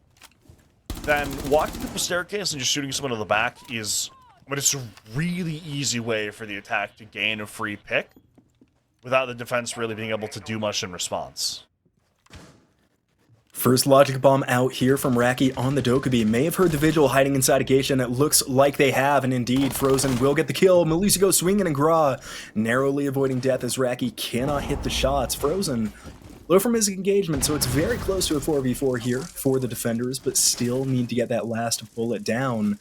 then walking up the staircase and just shooting someone in the back is, but it's a really easy way for the attack to gain a free pick without the defense really being able to do much in response. First logic bomb out here from Raki on the Dokkaebi. May have heard the Vigil hiding inside a Geisha, and it looks like they have, and indeed, Frozen will get the kill. Melusi goes swinging and Gra, narrowly avoiding death as Raki cannot hit the shots. Frozen low from his engagement, so it's very close to a 4v4 here for the defenders, but still need to get that last bullet down.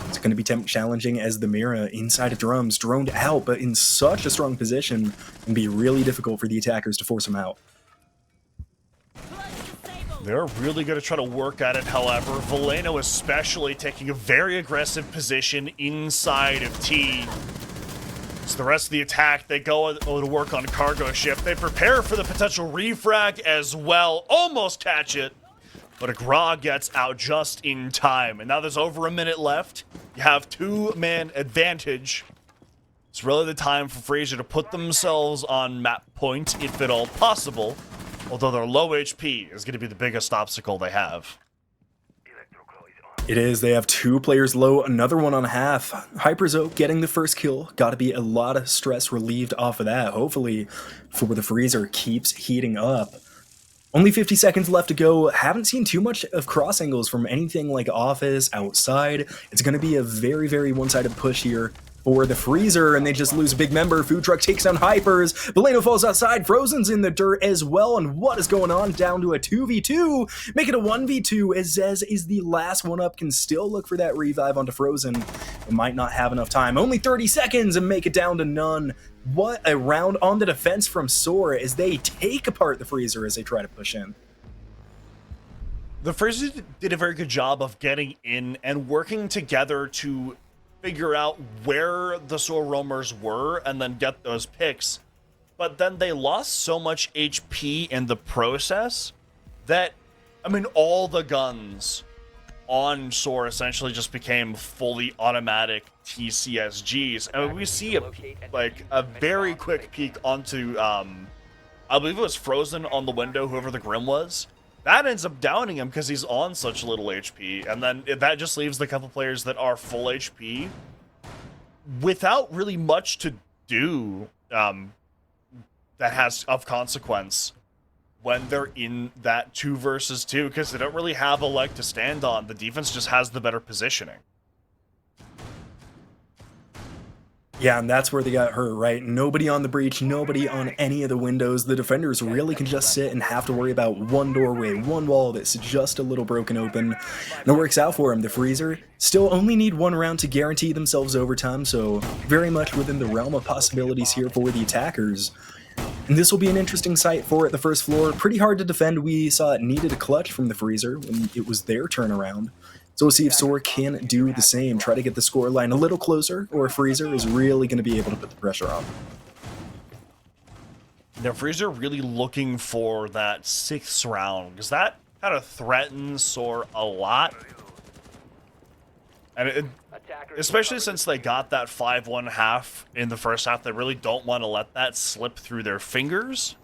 It's going to be challenging as the Mira inside of drums, droned out, but in such a strong position, and be really difficult for the attackers to force him out. They're really going to try to work at it, however. Valeno especially taking a very aggressive position inside of T. So the rest of the attack, they go to work on cargo ship. They prepare for the potential refrag as well. Almost catch it. But a Gra gets out just in time. And now there's over a minute left. You have two-man advantage. It's really the time for Fraser to put themselves on map point, if at all possible. Although their low HP is going to be the biggest obstacle they have. It is. They have two players low, another one on half. Hyperzo getting the first kill. Got to be a lot of stress relieved off of that. Hopefully, for the Freezer keeps heating up. Only 50 seconds left to go. Haven't seen too much of cross angles from anything like office, outside. It's going to be a very, very one-sided push here for the Freezer, and they just lose a big member. Food Truck takes down Hypers. Valeno falls outside. Frozen's in the dirt as well, and what is going on? Down to a 2v2. Make it a 1v2 as Zez is the last one up. Can still look for that revive onto Frozen, but might not have enough time. Only 30 seconds and make it down to none. What a round on the defense from SOAR as they take apart the Freezer as they try to push in. The Freezer did a very good job of getting in and working together to figure out where the SOAR roamers were and then get those picks. But then they lost so much HP in the process that, I mean, all the guns on SOAR essentially just became fully automatic TCSGs. And we see a very quick peek onto, I believe it was Frozen on the window, whoever the Grim was. That ends up downing him because he's on such little HP, and then that just leaves the couple players that are full HP without really much to do that has of consequence when they're in that 2 versus 2, because they don't really have a leg to stand on. The defense just has the better positioning. Yeah, and that's where they got hurt, right? Nobody on the breach, nobody on any of the windows. The defenders really can just sit and have to worry about one doorway, one wall that's just a little broken open. And it works out for them. The Freezer still only need one round to guarantee themselves overtime, so very much within the realm of possibilities here for the attackers. And this will be an interesting sight for it, the first floor. Pretty hard to defend. We saw it needed a clutch from the Freezer when it was their turnaround. So we'll see if SOAR can do the same, try to get the score line a little closer, or Freezer is really going to be able to put the pressure on. Now, Freezer really looking for that 6th round, because that kind of threatens SOAR a lot. And especially since they got that 5-1 half in the first half, they really don't want to let that slip through their fingers.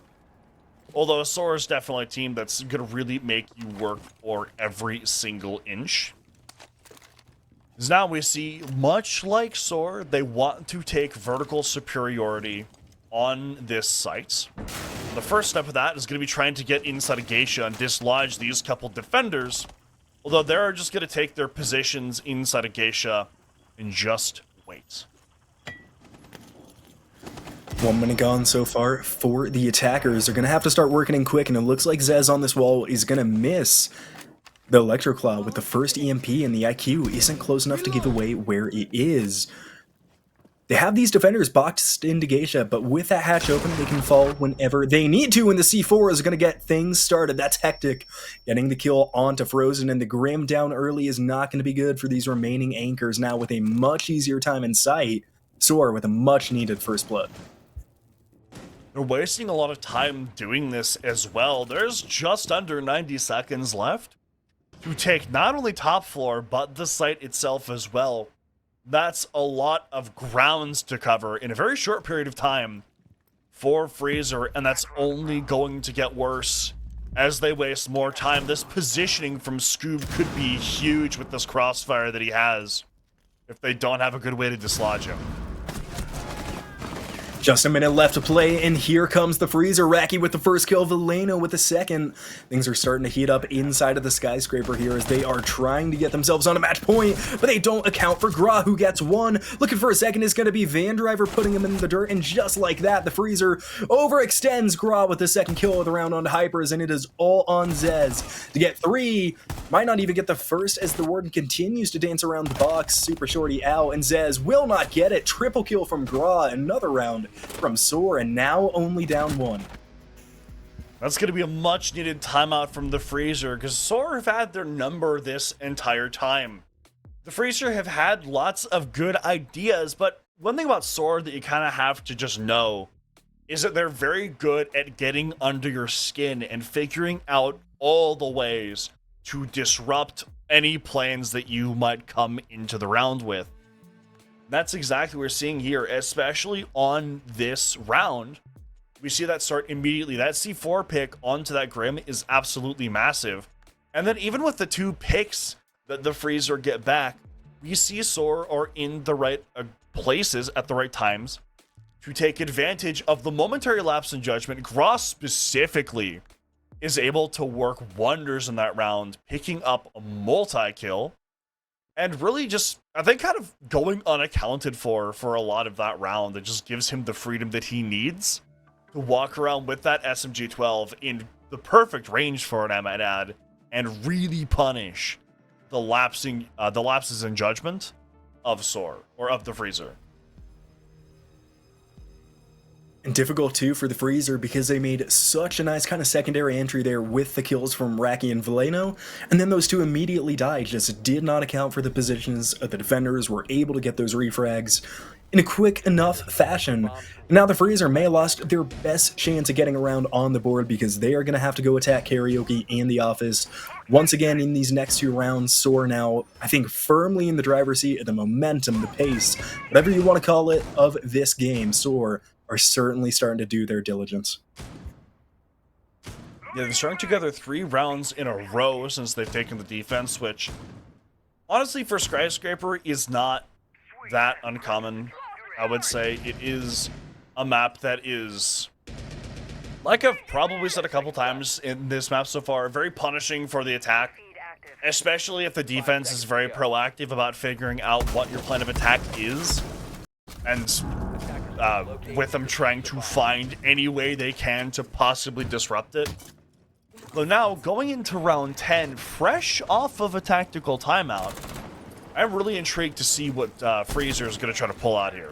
Although SOAR is definitely a team that's going to really make you work for every single inch. Because now we see, much like SOAR, they want to take vertical superiority on this site. The first step of that is going to be trying to get inside a Geisha and dislodge these couple defenders. Although they're just going to take their positions inside a Geisha and just wait. 1 minute gone so far for the attackers. They're going to have to start working in quick, and it looks like Zez on this wall is going to miss the Electroclaw with the first EMP, and the IQ isn't close enough to give away where it is. They have these defenders boxed into Geisha, but with that hatch open, they can fall whenever they need to, and the C4 is going to get things started. That's hectic. Getting the kill onto Frozen, and the Grim down early is not going to be good for these remaining anchors now with a much easier time in sight. SOAR with a much needed first blood. They're wasting a lot of time doing this as well. There's just under 90 seconds left to take not only top floor, but the site itself as well. That's a lot of grounds to cover in a very short period of time for Freezer, and that's only going to get worse as they waste more time. This positioning from Scoob could be huge with this crossfire that he has if they don't have a good way to dislodge him. Just a minute left to play, and here comes the freezer. Raki with the first kill, Valeno with the second. Things are starting to heat up inside of the skyscraper here as they are trying to get themselves on a match point, but they don't account for Gra, who gets one. Looking for a second is going to be Van Driver putting him in the dirt, and just like that, the freezer overextends Gra with the second kill of the round on Hypers, and it is all on Zez to get 3. Might not even get the first as the Warden continues to dance around the box. Super Shorty out, and Zez will not get it. Triple kill from Gra, another round from SOAR, and now only down 1. That's going to be a much needed timeout from the freezer because SOAR have had their number this entire time. The freezer have had lots of good ideas, but one thing about SOAR that you kind of have to just know is that they're very good at getting under your skin and figuring out all the ways to disrupt any plans that you might come into the round with. That's exactly what we're seeing here, especially on this round. We see that start immediately. That C4 pick onto that Grim is absolutely massive. And then even with the 2 picks that the freezer get back, we see SOAR are in the right places at the right times to take advantage of the momentary lapse in judgment. Gross specifically is able to work wonders in that round, picking up a multi-kill. And really just, I think, kind of going unaccounted for a lot of that round. It just gives him the freedom that he needs to walk around with that SMG-12 in the perfect range for it, I might add, and really punish the lapses in judgment of SOAR, or of the freezer. And difficult too for the freezer because they made such a nice kind of secondary entry there with the kills from Raki and Valeno, and then those 2 immediately died. Just did not account for the positions of the defenders, were able to get those refrags in a quick enough fashion. Now the freezer may have lost their best chance of getting around on the board because they are going to have to go attack Karaoke and the office once again in these next 2 rounds. SOAR now, I think, firmly in the driver's seat of the momentum, the pace, whatever you want to call it, of this game. SOAR are certainly starting to do their diligence. Yeah, they're starting together 3 rounds in a row since they've taken the defense, which honestly for Skyscraper is not that uncommon. I would say it is a map that is, like I've probably said a couple times in this map so far, very punishing for the attack, especially if the defense is very proactive about figuring out what your plan of attack is, and with them trying to find any way they can to possibly disrupt it. Though now, going into round 10, fresh off of a tactical timeout, I'm really intrigued to see what Freezer is going to try to pull out here.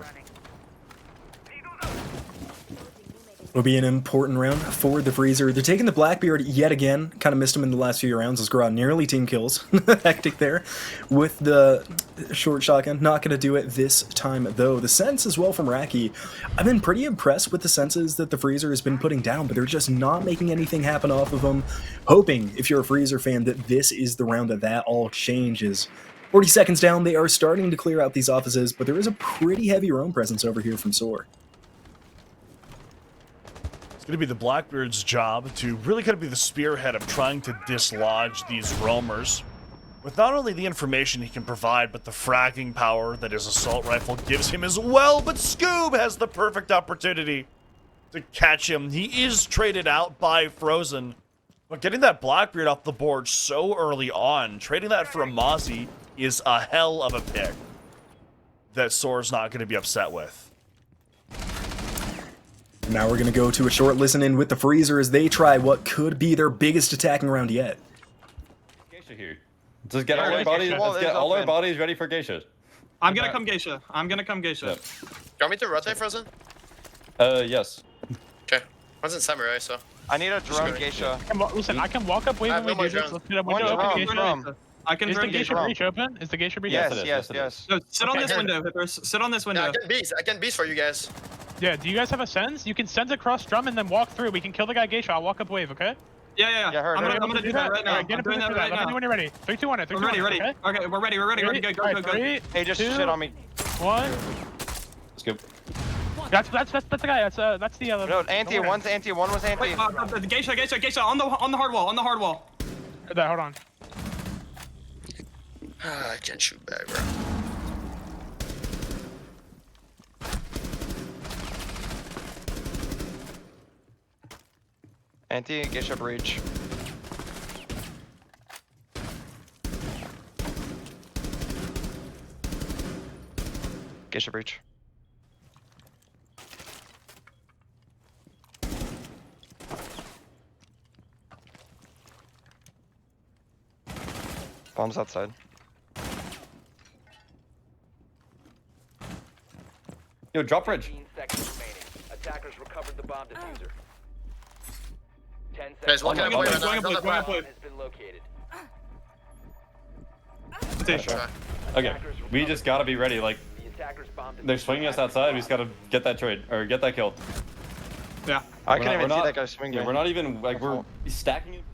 Will be an important round for the freezer. They're taking the Blackbeard yet again. Kind of missed him in the last few rounds. Let's grow out nearly team kills. Hectic there with the short shotgun. Not going to do it this time though. The sense as well from Raki. I've been pretty impressed with the senses that the freezer has been putting down, but they're just not making anything happen off of them. Hoping, if you're a freezer fan, that this is the round that all changes. 40 seconds down, they are starting to clear out these offices, but there is a pretty heavy roam presence over here from SOAR. It's going to be the Blackbeard's job to really kind of be the spearhead of trying to dislodge these roamers. With not only the information he can provide, but the fragging power that his assault rifle gives him as well. But Scoob has the perfect opportunity to catch him. He is traded out by Frozen. But getting that Blackbeard off the board so early on, trading that for a Mozzie, is a hell of a pick that SOAR's not going to be upset with. Now we're going to go to a short listen in with the freezer as they try what could be their biggest attacking round yet. Geisha here. Just get all our bodies. Let's get all our bodies ready for Geisha. I'm gonna come Geisha. I'm gonna come Geisha. Yep. Do you want me to rotate, Frozen? Yes. Okay. One's in samurai, so. I need a drone Geisha. Listen, I can walk up wave when we do this. Let's get a window open. I can drone Geisha breach open? Is the Geisha breach? Yes. No, sit on this window, Hippers. Sit on this window. Yeah, I can beast for you guys. Yeah, do you guys have a sense? You can send across drum and then walk through. We can kill the guy Geisha. I'll walk up wave, okay? Yeah. I'm gonna do that right now. I'm doing that right now. Let me know when you're ready. 3, 2, 1. I'm ready. Okay, we're ready. Go. 3, Hey, just 2, shit on me. 1. Let's go. That's the guy. That's the other. No, anti. One's anti. One was anti. Wait, Geisha on the hard wall. Hold on. I can't shoot back, bro. Anti, Geisha breach. Geisha breach. Bombs outside. Yo, drop bridge. 15 seconds remaining. Attackers recovered the bomb diffuser. 10 seconds. Guys, walking up, Going right up, now. going up, Another going up, bomb. going Has been located. Okay, we just gotta be ready. Like, The attackers bombed. they're swinging us outside. We just gotta get that trade or get that kill. Yeah. I We're couldn't not- even we're see not- that guy swing. Yeah, me. we're not even like we're stacking it.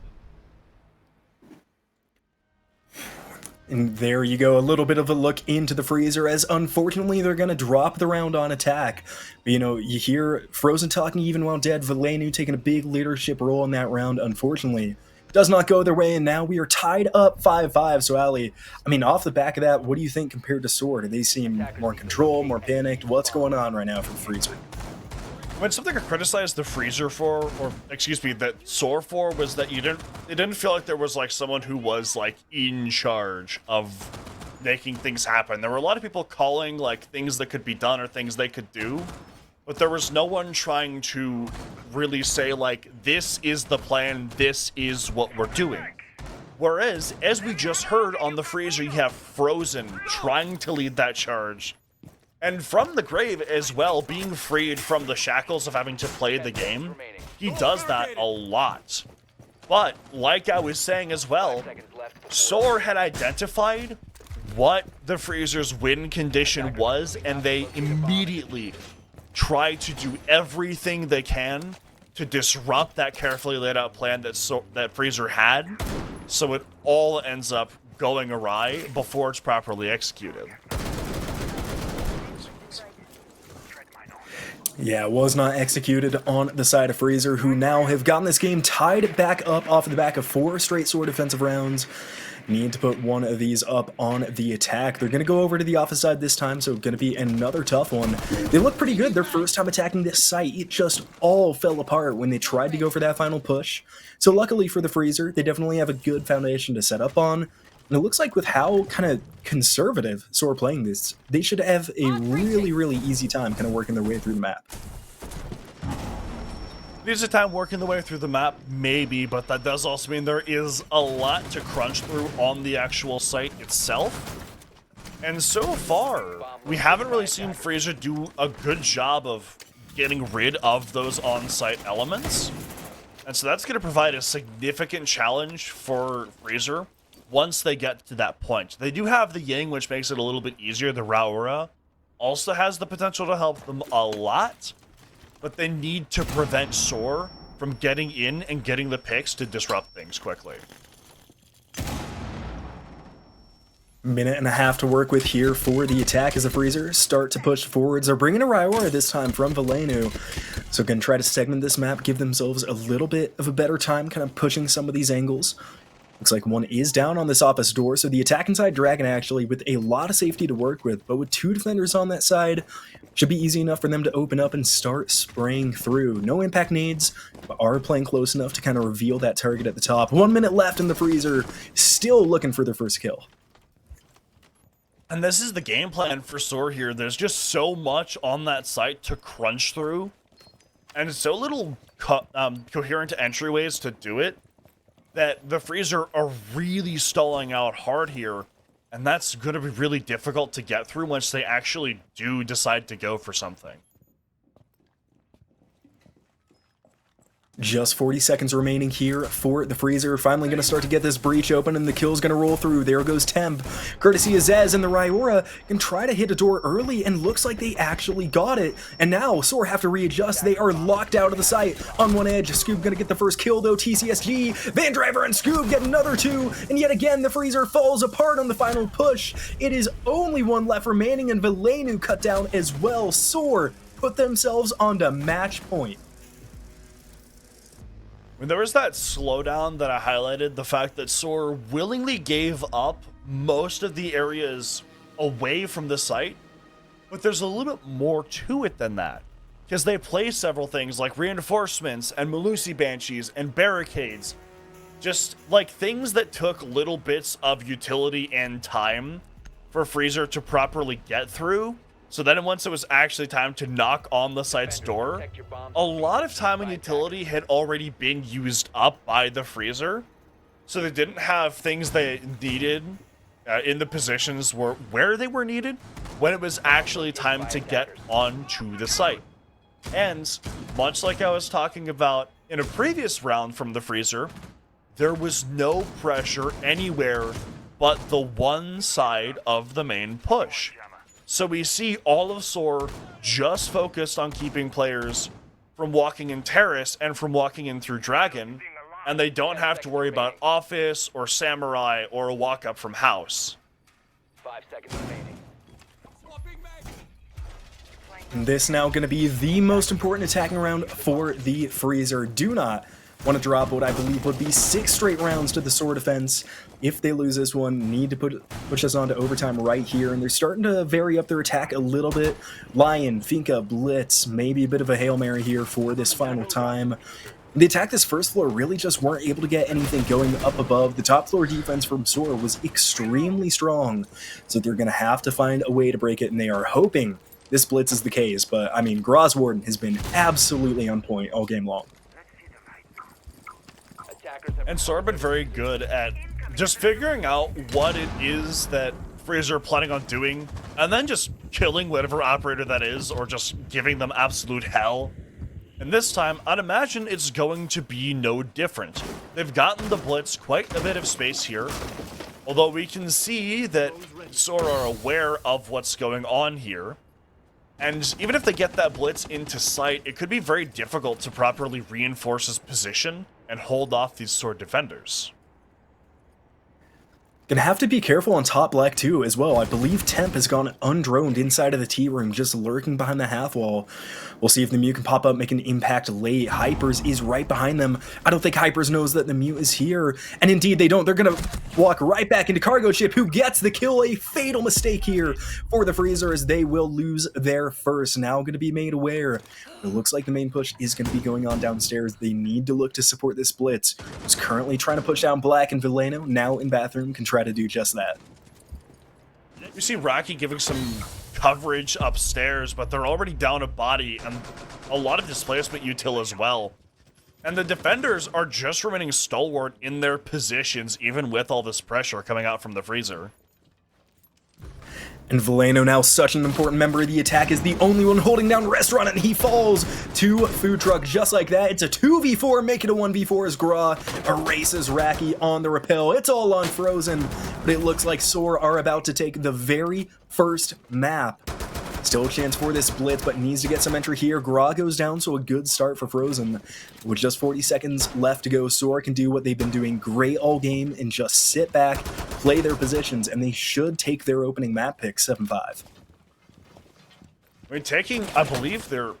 And there you go, a little bit of a look into the freezer, as unfortunately they're going to drop the round on attack. But, you know, you hear Frozen talking even while dead, Valenu taking a big leadership role in that round, unfortunately. Does not go their way, and now we are tied up 5-5. So, Ali, I mean, off the back of that, what do you think compared to SOAR? Do they seem more in control, more panicked? What's going on right now for the freezer? When something I criticized the freezer for, or excuse me, that SOAR for, was that it didn't feel like there was like someone who was like in charge of making things happen. There were a lot of people calling like things that could be done or things they could do, but there was no one trying to really say like, this is the plan, this is what we're doing. Whereas, as we just heard on the freezer, you have Frozen trying to lead that charge. And from the grave as well, being freed from the shackles of having to play the game, he does that a lot. But, like I was saying as well, SOAR had identified what the freezer's win condition was, and they immediately tried to do everything they can to disrupt that carefully laid out plan that freezer had, so it all ends up going awry before it's properly executed. Yeah, it was not executed on the side of Freezer, who now have gotten this game tied back up off the back of 4 straight SOAR defensive rounds. Need to put one of these up on the attack. They're going to go over to the office side this time, so going to be another tough one. They look pretty good their first time attacking this site. It just all fell apart when they tried to go for that final push. So luckily for the Freezer, they definitely have a good foundation to set up on. And it looks like with how kind of conservative SOAR playing this, they should have a really, really easy time kind of working their way through the map. There's a time working the way through the map, maybe, but that does also mean there is a lot to crunch through on the actual site itself. And so far, we haven't really seen Freezer do a good job of getting rid of those on-site elements. And so that's going to provide a significant challenge for Freezer once they get to that point. They do have the Ying, which makes it a little bit easier. The Raura also has the potential to help them a lot, but they need to prevent SOAR from getting in and getting the picks to disrupt things quickly. Minute and a half to work with here for the attack as the Freezer start to push forwards. They're bringing a Raura this time from Valenu. So can try to segment this map, give themselves a little bit of a better time kind of pushing some of these angles. Looks like one is down on this opposite door, so the attack inside Dragon actually with a lot of safety to work with, but with 2 defenders on that side, should be easy enough for them to open up and start spraying through. No impact nades, but are playing close enough to kind of reveal that target at the top. 1 minute left in the Freezer, still looking for their first kill. And this is the game plan for SOAR here. There's just so much on that site to crunch through, and so little coherent entryways to do it, that the Freezer are really stalling out hard here, and that's going to be really difficult to get through once they actually do decide to go for something. Just 40 seconds remaining here for the Freezer. Finally going to start to get this breach open, and the kill's going to roll through. There goes Temp. Courtesy of Zez, and the Raura can try to hit a door early, and looks like they actually got it. And now SOAR have to readjust. They are locked out of the site on one edge. Scoob going to get the first kill, though. TCSG, Van Driver, and Scoob get another 2. And yet again, the Freezer falls apart on the final push. It is only 1 left remaining, and Valenu cut down as well. SOAR put themselves onto match point. When there was that slowdown that I highlighted, the fact that SOAR willingly gave up most of the areas away from the site, but there's a little bit more to it than that. because they play several things like reinforcements and Malusi Banshees and barricades. Just like things that took little bits of utility and time for Freezer to properly get through. So then once it was actually time to knock on the site's door, a lot of time and utility had already been used up by the Freezer. So they didn't have things they needed in the positions where they were needed when it was actually time to get onto the site. And much like I was talking about in a previous round from the Freezer, there was no pressure anywhere but the one side of the main push. So we see all of SOAR just focused on keeping players from walking in Terrace and from walking in through Dragon, and they don't have to worry about Office or Samurai or a walk up from House. 5 seconds remaining. This now going to be the most important attacking round for the Freezer. Do not want to drop what I believe would be 6 straight rounds to the SOAR defense. If they lose this one, need to push us on to overtime right here, and they're starting to vary up their attack a little bit. Lion, Finka, Blitz, maybe a bit of a Hail Mary here for this final time. The attack this first floor really just weren't able to get anything going up above. The top floor defense from SOAR was extremely strong, so they're going to have to find a way to break it, and they are hoping this Blitz is the case. But, I mean, Groswarden has been absolutely on point all game long. And SOAR have been very good at just figuring out what it is that Freezer are planning on doing, and then just killing whatever operator that is, or just giving them absolute hell. And this time, I'd imagine it's going to be no different. They've gotten the Blitz quite a bit of space here, although we can see that SOAR are aware of what's going on here. And even if they get that Blitz into sight, it could be very difficult to properly reinforce his position and hold off these SOAR defenders. Gonna have to be careful on top black too as well. I believe Temp has gone undroned inside of the T room, just lurking behind the half wall. We'll see if the Mute can pop up, make an impact late. Hypers is right behind them. I don't think Hypers knows that the Mute is here. And indeed they don't. They're gonna walk right back into Cargo Ship, who gets the kill. A fatal mistake here for the Freezer, as they will lose their first. Now gonna be made aware. It looks like the main push is going to be going on downstairs. They need to look to support this Blitz, who's currently trying to push down Black, and Villano, now in bathroom, can try to do just that. You see Rocky giving some coverage upstairs, but they're already down a body and a lot of displacement util as well. And the defenders are just remaining stalwart in their positions, even with all this pressure coming out from the Freezer. And Villano, now such an important member of the attack, is the only one holding down Restaurant, and he falls to Food Truck just like that. It's a 2v4, make it a 1v4 as Gra erases Raki on the rappel. It's all on Frozen, but it looks like SOAR are about to take the very first map. Still a chance for this Blitz, but needs to get some entry here. Gra goes down, so a good start for Frozen. With just 40 seconds left to go, SOAR can do what they've been doing great all game and just sit back, play their positions, and they should take their opening map pick 7-5. I mean, taking, I believe, their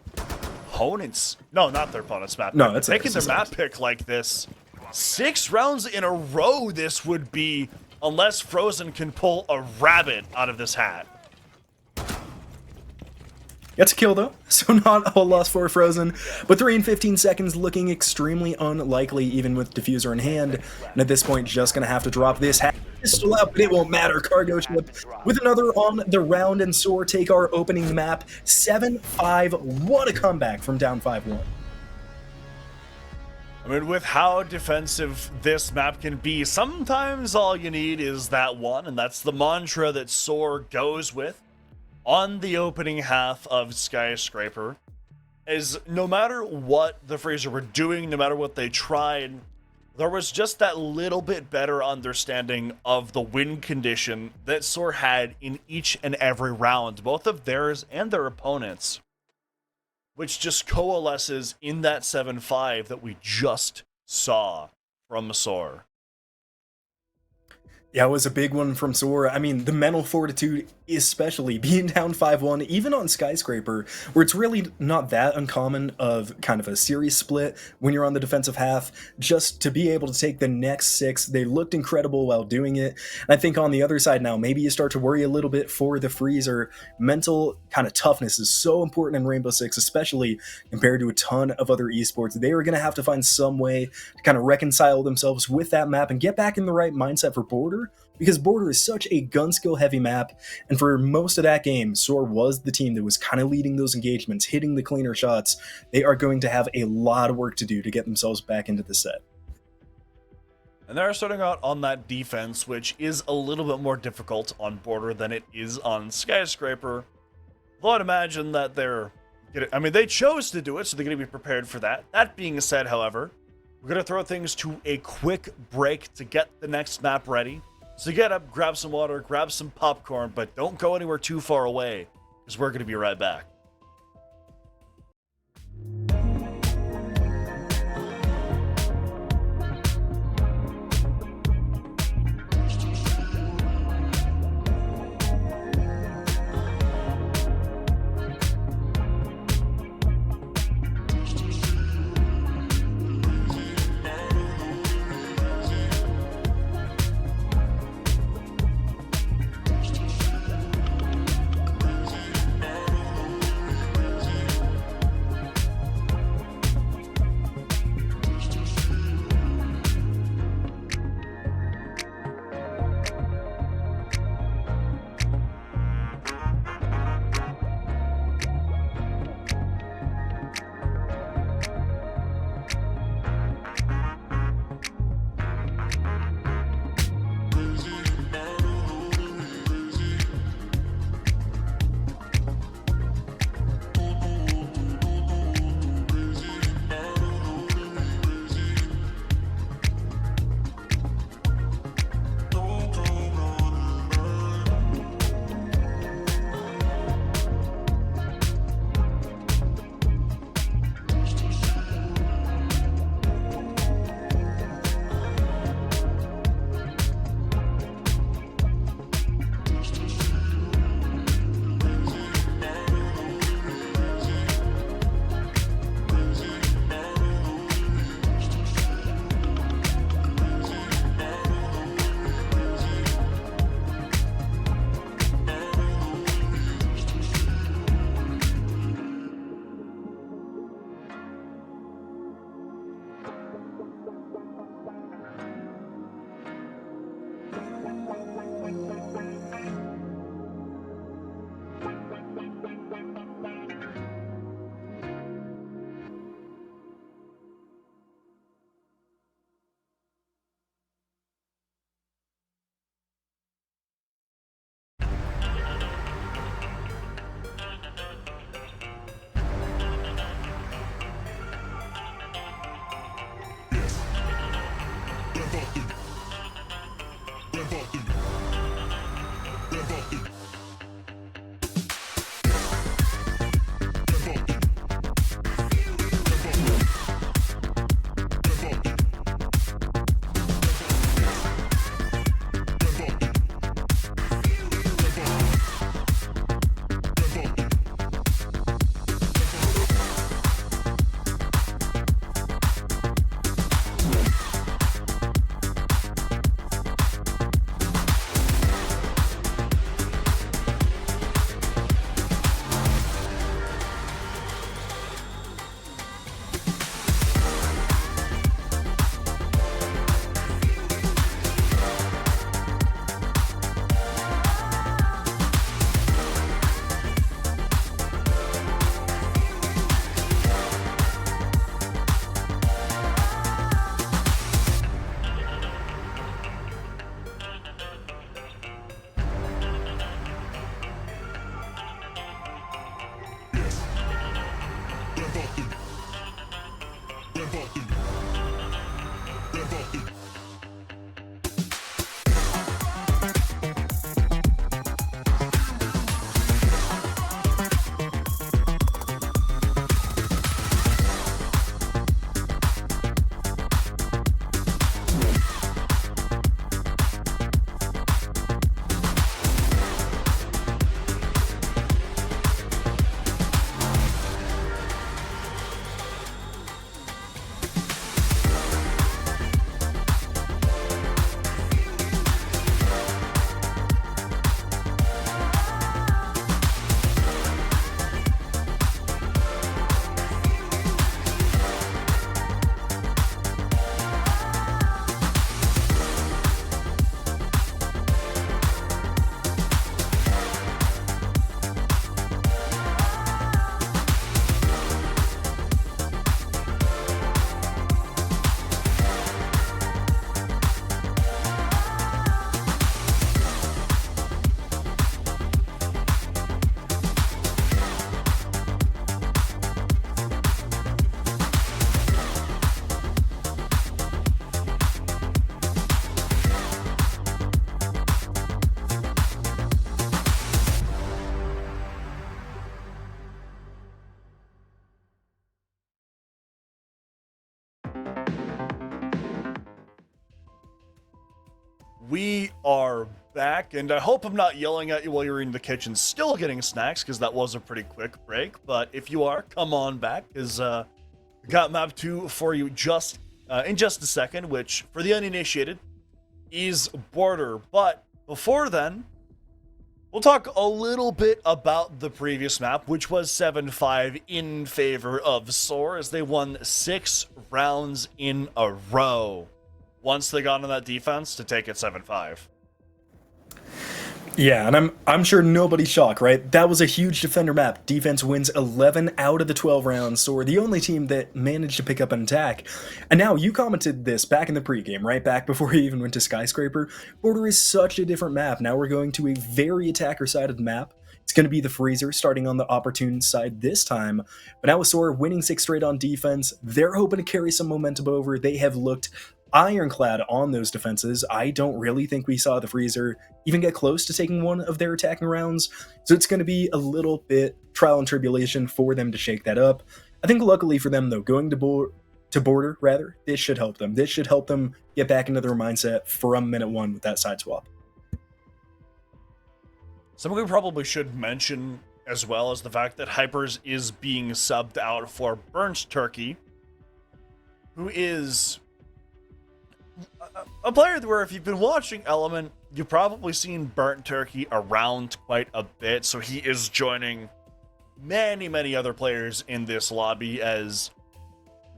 opponents... No, not their opponent's map pick. No, it's taking their map pick like this. 6 rounds in a row this would be, unless Frozen can pull a rabbit out of this hat. Gets a kill though, so not a whole loss for Frozen, but 3 and 15 seconds looking extremely unlikely even with Diffuser in hand, and at this point just gonna have to drop this hat. Pistol out, but it won't matter. Cargo Ship with another on the round, and SOAR take our opening map 7-5. What a comeback from down 5-1. I mean, with how defensive this map can be, sometimes all you need is that one, and that's the mantra that SOAR goes with on the opening half of Skyscraper, is no matter what the Freezer were doing, no matter what they tried, there was just that little bit better understanding of the win condition that SOAR had in each and every round, both of theirs and their opponents, which just coalesces in that 7-5 that we just saw from SOAR. Yeah, it was a big one from SOAR. I mean, the mental fortitude, especially being down 5-1, even on Skyscraper, where it's really not that uncommon of kind of a series split when you're on the defensive half, just to be able to take the next 6. They looked incredible while doing it. And I think on the other side now, maybe you start to worry a little bit for the Freezer. Mental kind of toughness is so important in Rainbow Six, especially compared to a ton of other esports. They are going to have to find some way to kind of reconcile themselves with that map and get back in the right mindset for Border, because Border is such a gun skill heavy map, and for most of that game, SOAR was the team that was kind of leading those engagements, hitting the cleaner shots. They are going to have a lot of work to do to get themselves back into the set. And they're starting out on that defense, which is a little bit more difficult on Border than it is on Skyscraper. Though I'd imagine that they chose to do it, so they're going to be prepared for that. That being said, however, we're going to throw things to a quick break to get the next map ready. So get up, grab some water, grab some popcorn, but don't go anywhere too far away, because we're going to be right back. We are back, and I hope I'm not yelling at you while you're in the kitchen still getting snacks, because that was a pretty quick break. But if you are, come on back, because we got map 2 for you just in just a second, which, for the uninitiated, is Border. But before then, we'll talk a little bit about the previous map, which was 7-5 in favor of SOAR, as they won 6 rounds in a row once they got on that defense to take it 7-5. Yeah, and I'm sure nobody's shocked, right? That was a huge defender map. Defense wins 11 out of the 12 rounds, so we're the only team that managed to pick up an attack. And now, you commented this back in the pregame, right? Back before we even went to Skyscraper. Border is such a different map. Now we're going to a very attacker-sided map. It's going to be the Freezer starting on the opportune side this time. But now with SOAR winning 6 straight on defense, they're hoping to carry some momentum over. They have looked ironclad on those defenses. I don't really think we saw the Freezer even get close to taking one of their attacking rounds, so it's going to be a little bit trial and tribulation for them to shake that up. I think luckily for them, though, going to Border, rather, this should help them. This should help them get back into their mindset from minute 1 with that side swap. Something we probably should mention as well is the fact that Hypers is being subbed out for Burnt Turkey, who is a player where, if you've been watching Element, you've probably seen Burnt Turkey around quite a bit, so he is joining many other players in this lobby as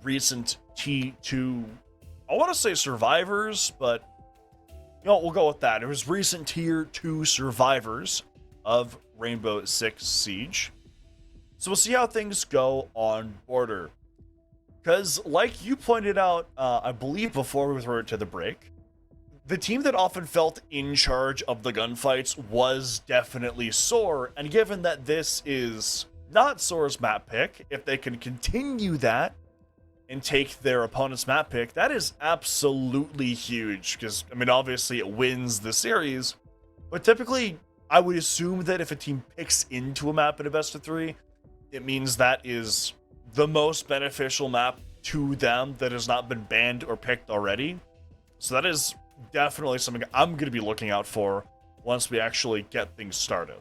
recent T2, I want to say survivors, but you know, we'll go with that. It was recent Tier 2 survivors of Rainbow Six Siege. So we'll see how things go on Border. Because, like you pointed out, I believe before we threw it to the break, the team that often felt in charge of the gunfights was definitely SOAR, and given that this is not SOAR's map pick, if they can continue that and take their opponent's map pick, that is absolutely huge, because, I mean, obviously it wins the series, but typically, I would assume that if a team picks into a map in a best of 3, it means that is the most beneficial map to them that has not been banned or picked already. So that is definitely something I'm going to be looking out for once we actually get things started.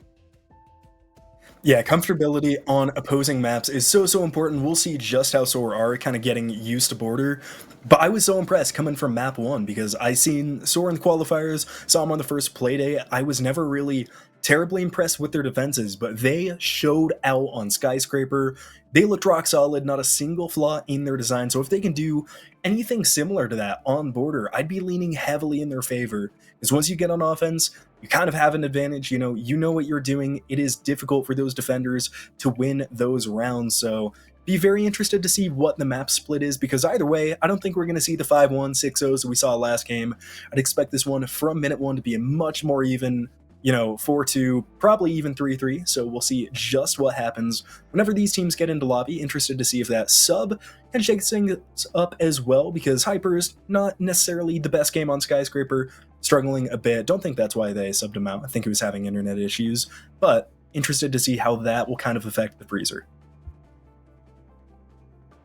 Yeah, comfortability on opposing maps is so important. We'll see just how SOAR are kind of getting used to Border. But I was so impressed coming from map 1 because I seen SOAR in the qualifiers, saw them on the first Playday. I was never really terribly impressed with their defenses, but they showed out on Skyscraper. They looked rock solid, not a single flaw in their design. So if they can do anything similar to that on Border, I'd be leaning heavily in their favor. Because once you get on offense, you kind of have an advantage. You know what you're doing. It is difficult for those defenders to win those rounds. So be very interested to see what the map split is, because either way, I don't think we're going to see the 5-1, 6-0s that we saw last game. I'd expect this one from minute 1 to be a much more even, 4-2, probably even 3-3, so we'll see just what happens whenever these teams get into lobby. Interested to see if that sub can shake things up as well, because Hyper's not necessarily the best game on Skyscraper, struggling a bit. Don't think that's why they subbed him out. I think he was having internet issues, but interested to see how that will kind of affect the Freezer.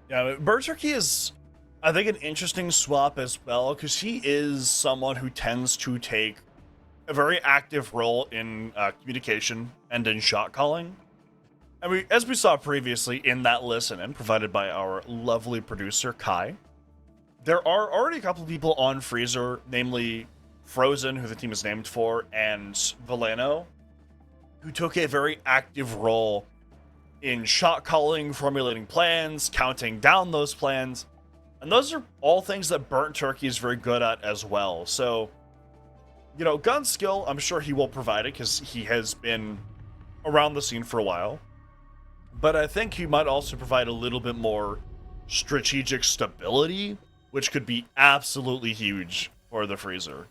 Yeah, Burnt Turkey is, I think, an interesting swap as well, because he is someone who tends to take a very active role in communication and in shot calling. I mean, as we saw previously in that listen-in provided by our lovely producer, Kai, there are already a couple of people on Freezer, namely Frozen, who the team is named for, and Valeno, who took a very active role in shot calling, formulating plans, counting down those plans, and those are all things that Burnt Turkey is very good at as well. So, gun skill, I'm sure he will provide it because he has been around the scene for a while. But I think he might also provide a little bit more strategic stability, which could be absolutely huge for the Freezer.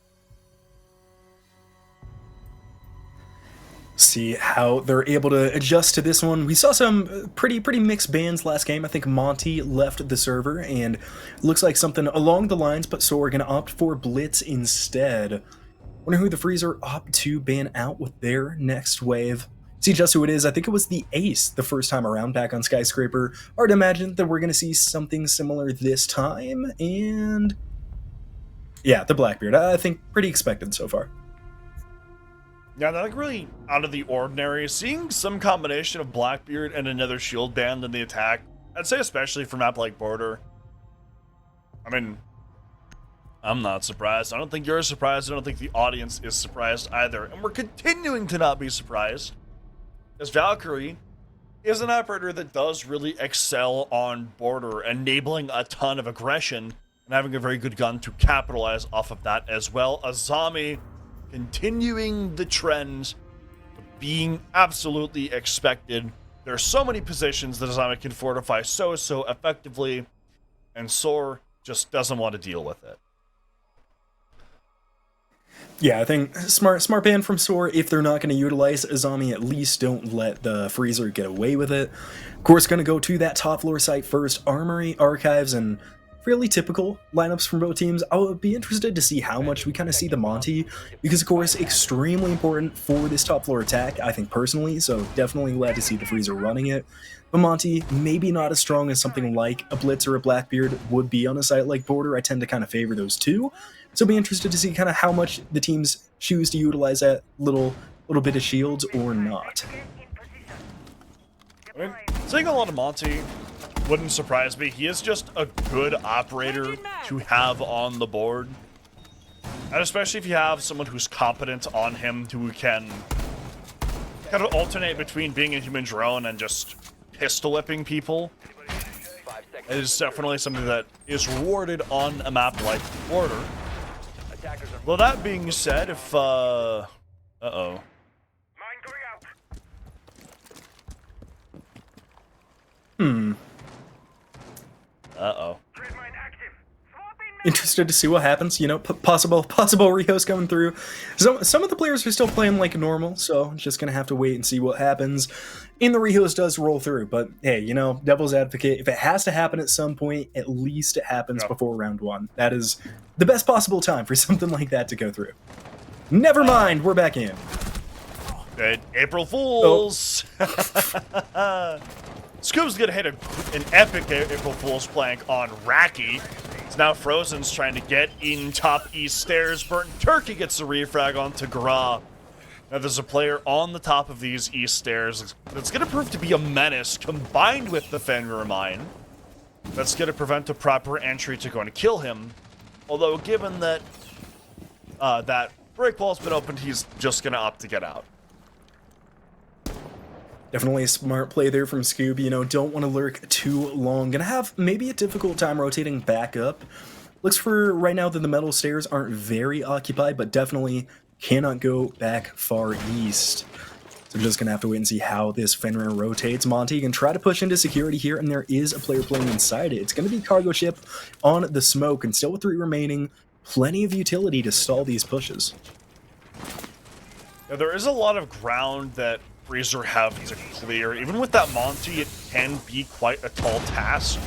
See how they're able to adjust to this one. We saw some pretty mixed bans last game. I think Monty left the server, and looks like something along the lines, but so we're going to opt for Blitz instead. Wonder who the Freezer opt to ban out with their next wave. See just who it is. I think it was the Ace the first time around back on Skyscraper. Hard to imagine that we're going to see something similar this time, and Yeah, the Blackbeard. I think pretty expected so far. Yeah, nothing really out of the ordinary. Seeing some combination of Blackbeard and another shield band in the attack, I'd say especially for map like Border. I mean, I'm not surprised. I don't think you're surprised. I don't think the audience is surprised either. And we're continuing to not be surprised, as Valkyrie is an operator that does really excel on Border, enabling a ton of aggression and having a very good gun to capitalize off of that as well. Azami continuing the trend of being absolutely expected. There are so many positions that Azami can fortify so effectively, and SOAR just doesn't want to deal with it. Yeah, I think smart ban from SOAR. If they're not going to utilize Azami, at least don't let the Freezer get away with it. Of course, going to go to that top floor site first. Armory, Archives, and fairly typical lineups from both teams. I would be interested to see how much we kind of see the Monty, because of course, extremely important for this top floor attack, I think personally, so definitely glad to see the Freezer running it. But Monty, maybe not as strong as something like a Blitz or a Blackbeard would be on a site like Border. I tend to kind of favor those two. So be interested to see kind of how much the teams choose to utilize that little bit of shields or not. I mean, seeing a lot of Monty wouldn't surprise me. He is just a good operator to have on the board. And especially if you have someone who's competent on him, who can kind of alternate between being a human drone and just pistol whipping people. It is definitely something that is rewarded on a map like Border. Well, that being said, if, uh-oh. Uh-oh. Interested to see what happens, you know, possible rehost coming through. Some of the players are still playing like normal, so just gonna have to wait and see what happens. And the rehost does roll through, but hey, you know, devil's advocate, if it has to happen at some point, at least it happens before round one. That is the best possible time for something like that to go through. Never mind, we're back in. April Fools! Oh. Scoob's gonna hit an epic April Fool's plank on Racky. It's now Frozen's trying to get in top east stairs. Burnt Turkey gets the refrag onto Gra. Now there's a player on the top of these east stairs that's gonna prove to be a menace, combined with the Fenrir mine. That's gonna prevent a proper entry to go and kill him. Although given that that break wall's been opened, he's just gonna opt to get out. Definitely a smart play there from Scoob, you know, don't want to lurk too long. Gonna have maybe a difficult time rotating back up. Looks for right now that the metal stairs aren't very occupied, but definitely cannot go back far east. So just gonna have to wait and see how this Fenrir rotates. Monty can try to push into security here, and there is a player playing inside it. It's gonna be cargo ship on the smoke, and still with 3 remaining, plenty of utility to stall these pushes. Now, there is a lot of ground that Freezer have to clear. Even with that Monty, it can be quite a tall task.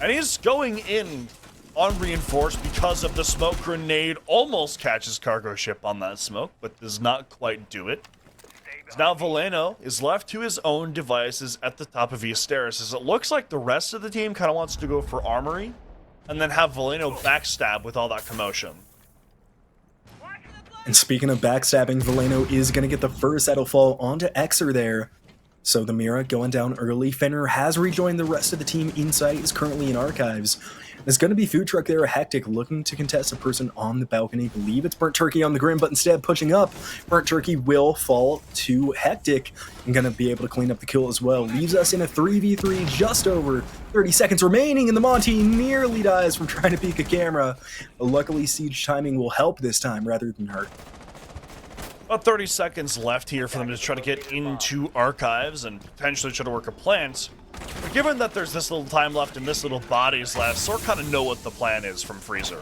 And he's going in unreinforced because of the smoke grenade. Almost catches cargo ship on that smoke, but does not quite do it. So now Veleno is left to his own devices at the top of East Stairs, as it looks like the rest of the team kind of wants to go for Armory, and then have Veleno backstab with all that commotion. And speaking of backstabbing, Veleno is going to get the first that'll fall onto Xer there. So the Mira going down early. Fenrir has rejoined the rest of the team inside, is currently in Archives. There's going to be Food Truck there, Hectic looking to contest a person on the balcony. I believe it's Burnt Turkey on the Grim, but instead pushing up. Burnt Turkey will fall to Hectic and going to be able to clean up the kill as well. Leaves us in a 3v3, just over 30 seconds remaining, and the Monty nearly dies from trying to peek a camera. But luckily, siege timing will help this time rather than hurt. About 30 seconds left here for them to try to get into Archives and potentially try to work a plant. But given that there's this little time left and this little bodies left, SOAR kind of know what the plan is from Freezer.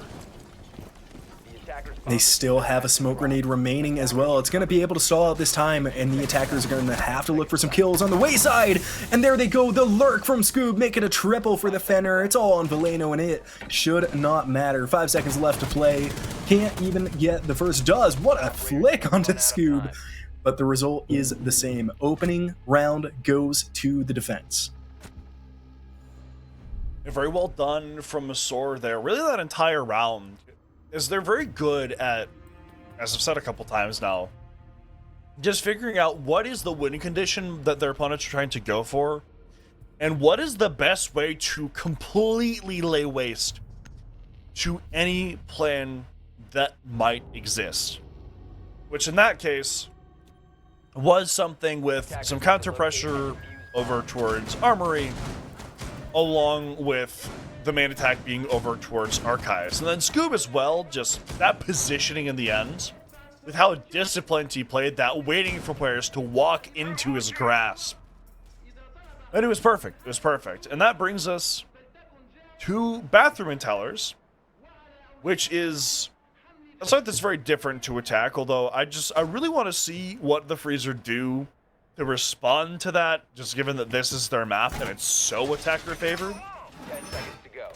They still have a smoke grenade remaining as well. It's going to be able to stall out this time, and the attackers are going to have to look for some kills on the wayside. And there they go, the lurk from Scoob, making a triple for the Fenrir. It's all on Veleno, and it should not matter. 5 seconds left to play. Can't even get the first. Does. What a flick onto Scoob. But the result is the same. Opening round goes to the defense. Very well done from SOAR there. Really, that entire round, is they're very good at, as I've said a couple times now, just figuring out what is the winning condition that their opponents are trying to go for, and what is the best way to completely lay waste to any plan that might exist. Which in that case was something with some counter pressure over towards Armory, along with the main attack being over towards Archives. And then Scoob as well, just that positioning in the end, with how disciplined he played that, waiting for players to walk into his grasp. And it was perfect. It was perfect. And that brings us to Bathroom Tellers, which is a site that's very different to attack, although I really want to see what the Freezer do to respond to that, just given that this is their map and it's so attacker favored. 10 seconds to go.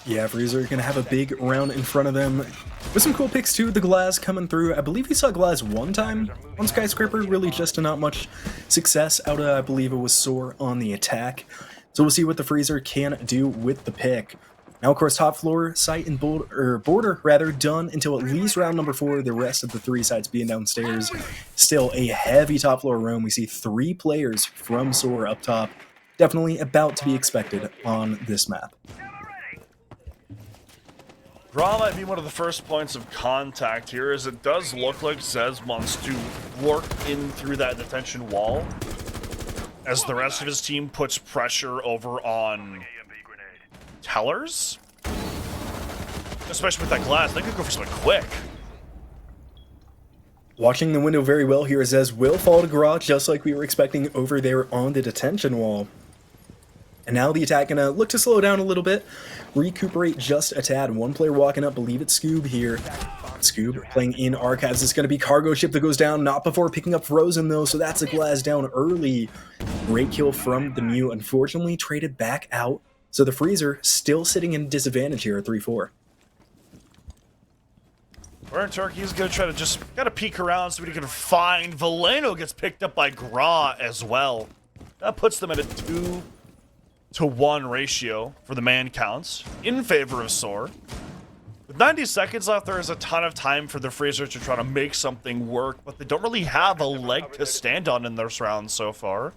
Yeah, Freezer gonna have a big round in front of them. With some cool picks too, the Glass coming through. I believe we saw Glass one time on Skyscraper, really just to not much success out of, I believe it was SOAR on the attack. So we'll see what the Freezer can do with the pick. Now, of course, top floor, site, and border rather done until at least round number 4. The rest of the 3 sites being downstairs. Still a heavy top floor room. We see 3 players from SOAR up top. Definitely about to be expected on this map. Gra might be one of the first points of contact here, as it does look like Zez wants to work in through that detention wall, as the rest of his team puts pressure over on Tellers, especially with that Glass. They could go for something quick. Watching the window very well here, Zez will fall to Gra, just like we were expecting over there on the detention wall. And now the attack gonna look to slow down a little bit, recuperate just a tad. One player walking up, believe it's Scoob here. Scoob playing in Archives. It's gonna be Cargo Ship that goes down, not before picking up Frozen though, so that's a Glass down early. Great kill from the Mew, unfortunately traded back out. So the Freezer still sitting in disadvantage here at 3-4. Burnt Turkey is going to try to just peek around so he can find. Valeno gets picked up by Gra as well. That puts them at a 2-to-1 ratio for the man counts in favor of SOAR. With 90 seconds left, there is a ton of time for the Freezer to try to make something work, but they don't really have a leg to stand on in this round so far.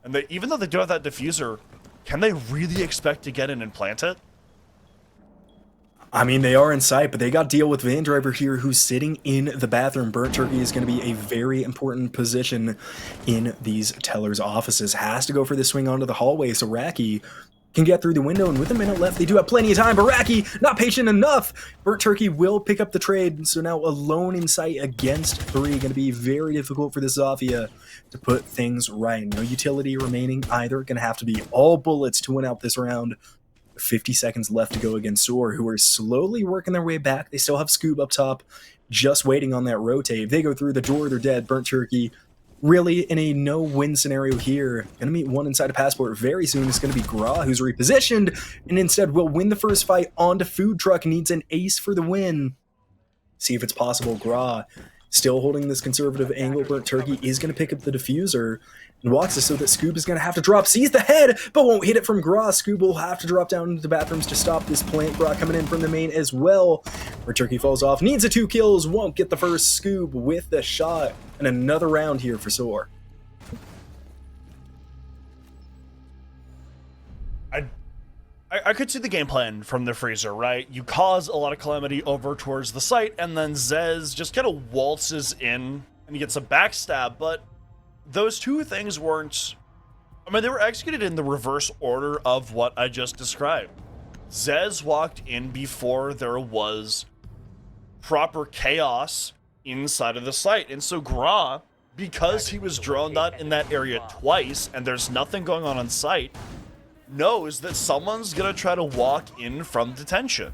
And even though they do have that diffuser, can they really expect to get in and plant it? I mean, they are in sight, but they got to deal with Van Driver here, who's sitting in the bathroom. Burnt Turkey is going to be a very important position in these tellers' offices. Has to go for the swing onto the hallway, so Raki can get through the window, and with a minute left, they do have plenty of time, but Raki not patient enough. Burnt Turkey will pick up the trade, so now alone in sight against 3. Going to be very difficult for the Zofia to put things right. No utility remaining either. Going to have to be all bullets to win out this round. 50 seconds left to go against SOAR, who are slowly working their way back. They still have Scoob up top, just waiting on that rotate. If they go through the door, they're dead. Burnt Turkey really in a no-win scenario here. Gonna meet one inside a passport very soon. It's gonna be Gra, who's repositioned, and instead will win the first fight onto Food Truck. Needs an ace for the win. See if it's possible. Gra still holding this conservative angle. Burnt Turkey is gonna pick up the diffuser and walks it so that Scoob is going to have to drop. Sees the head, but won't hit it from Gra. Scoob will have to drop down into the bathrooms to stop this plant. Gra coming in from the main as well. Burnt Turkey falls off. Needs a 2 kills. Won't get the first. Scoob with the shot. And another round here for SOAR. I could see the game plan from the Freezer, right? You cause a lot of calamity over towards the site, and then Zez just kind of waltzes in and he gets a backstab, but those two things weren't... I mean, they were executed in the reverse order of what I just described. Zez walked in before there was proper chaos inside of the site. And so Gra, because he was droned out in that area twice and there's nothing going on site, knows that someone's going to try to walk in from detention.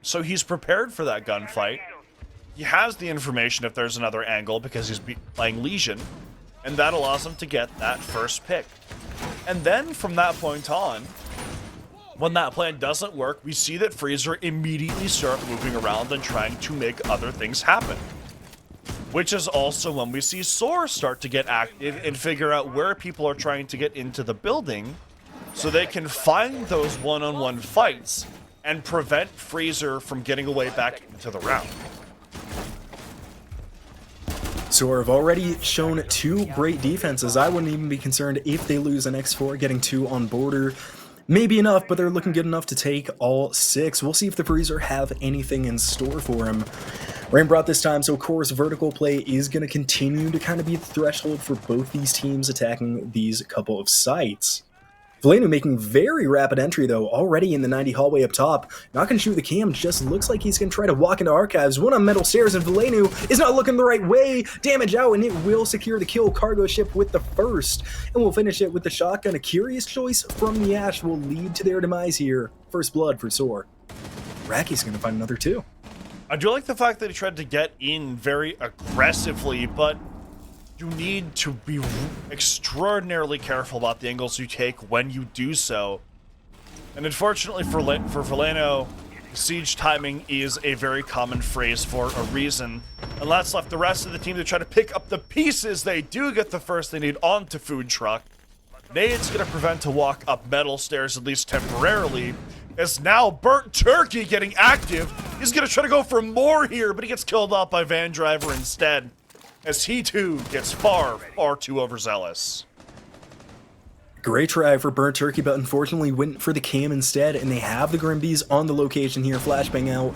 So he's prepared for that gunfight. He has the information if there's another angle because he's playing Legion. And that allows him to get that first pick. And then from that point on, when that plan doesn't work, we see that Freezer immediately start moving around and trying to make other things happen. Which is also when we see SOAR start to get active and figure out where people are trying to get into the building so they can find those one-on-one fights and prevent Freezer from getting away back into the round. SOAR have already shown 2 great defenses. I wouldn't even be concerned if they lose an X4, getting 2 on border. Maybe enough, but they're looking good enough to take all 6. We'll see if the Freezer have anything in store for him. Rain brought this time, so of course vertical play is going to continue to kind of be the threshold for both these teams attacking these couple of sites. Valeno making very rapid entry though, already in the 90 hallway up top. Not going to shoot the cam, just looks like he's going to try to walk into archives. One on metal stairs, and Valeno is not looking the right way. Damage out, and it will secure the kill. Cargo ship with the first, and we'll finish it with the shotgun. A curious choice from the Ash will lead to their demise here. First blood for SOAR. Racky's going to find another 2. I do like the fact that he tried to get in very aggressively, but you need to be extraordinarily careful about the angles you take when you do so. And unfortunately for Valeno, siege timing is a very common phrase for a reason. And that's left the rest of the team to try to pick up the pieces. They do get the first they need onto food truck. Nade's going to prevent to walk up metal stairs, at least temporarily, as now Burnt Turkey getting active. He's going to try to go for more here, but he gets killed off by Van Driver instead, as he too gets far, far too overzealous. Great try for Burnt Turkey, but unfortunately went for the cam instead, and they have the Grimbies on the location here. Flashbang out.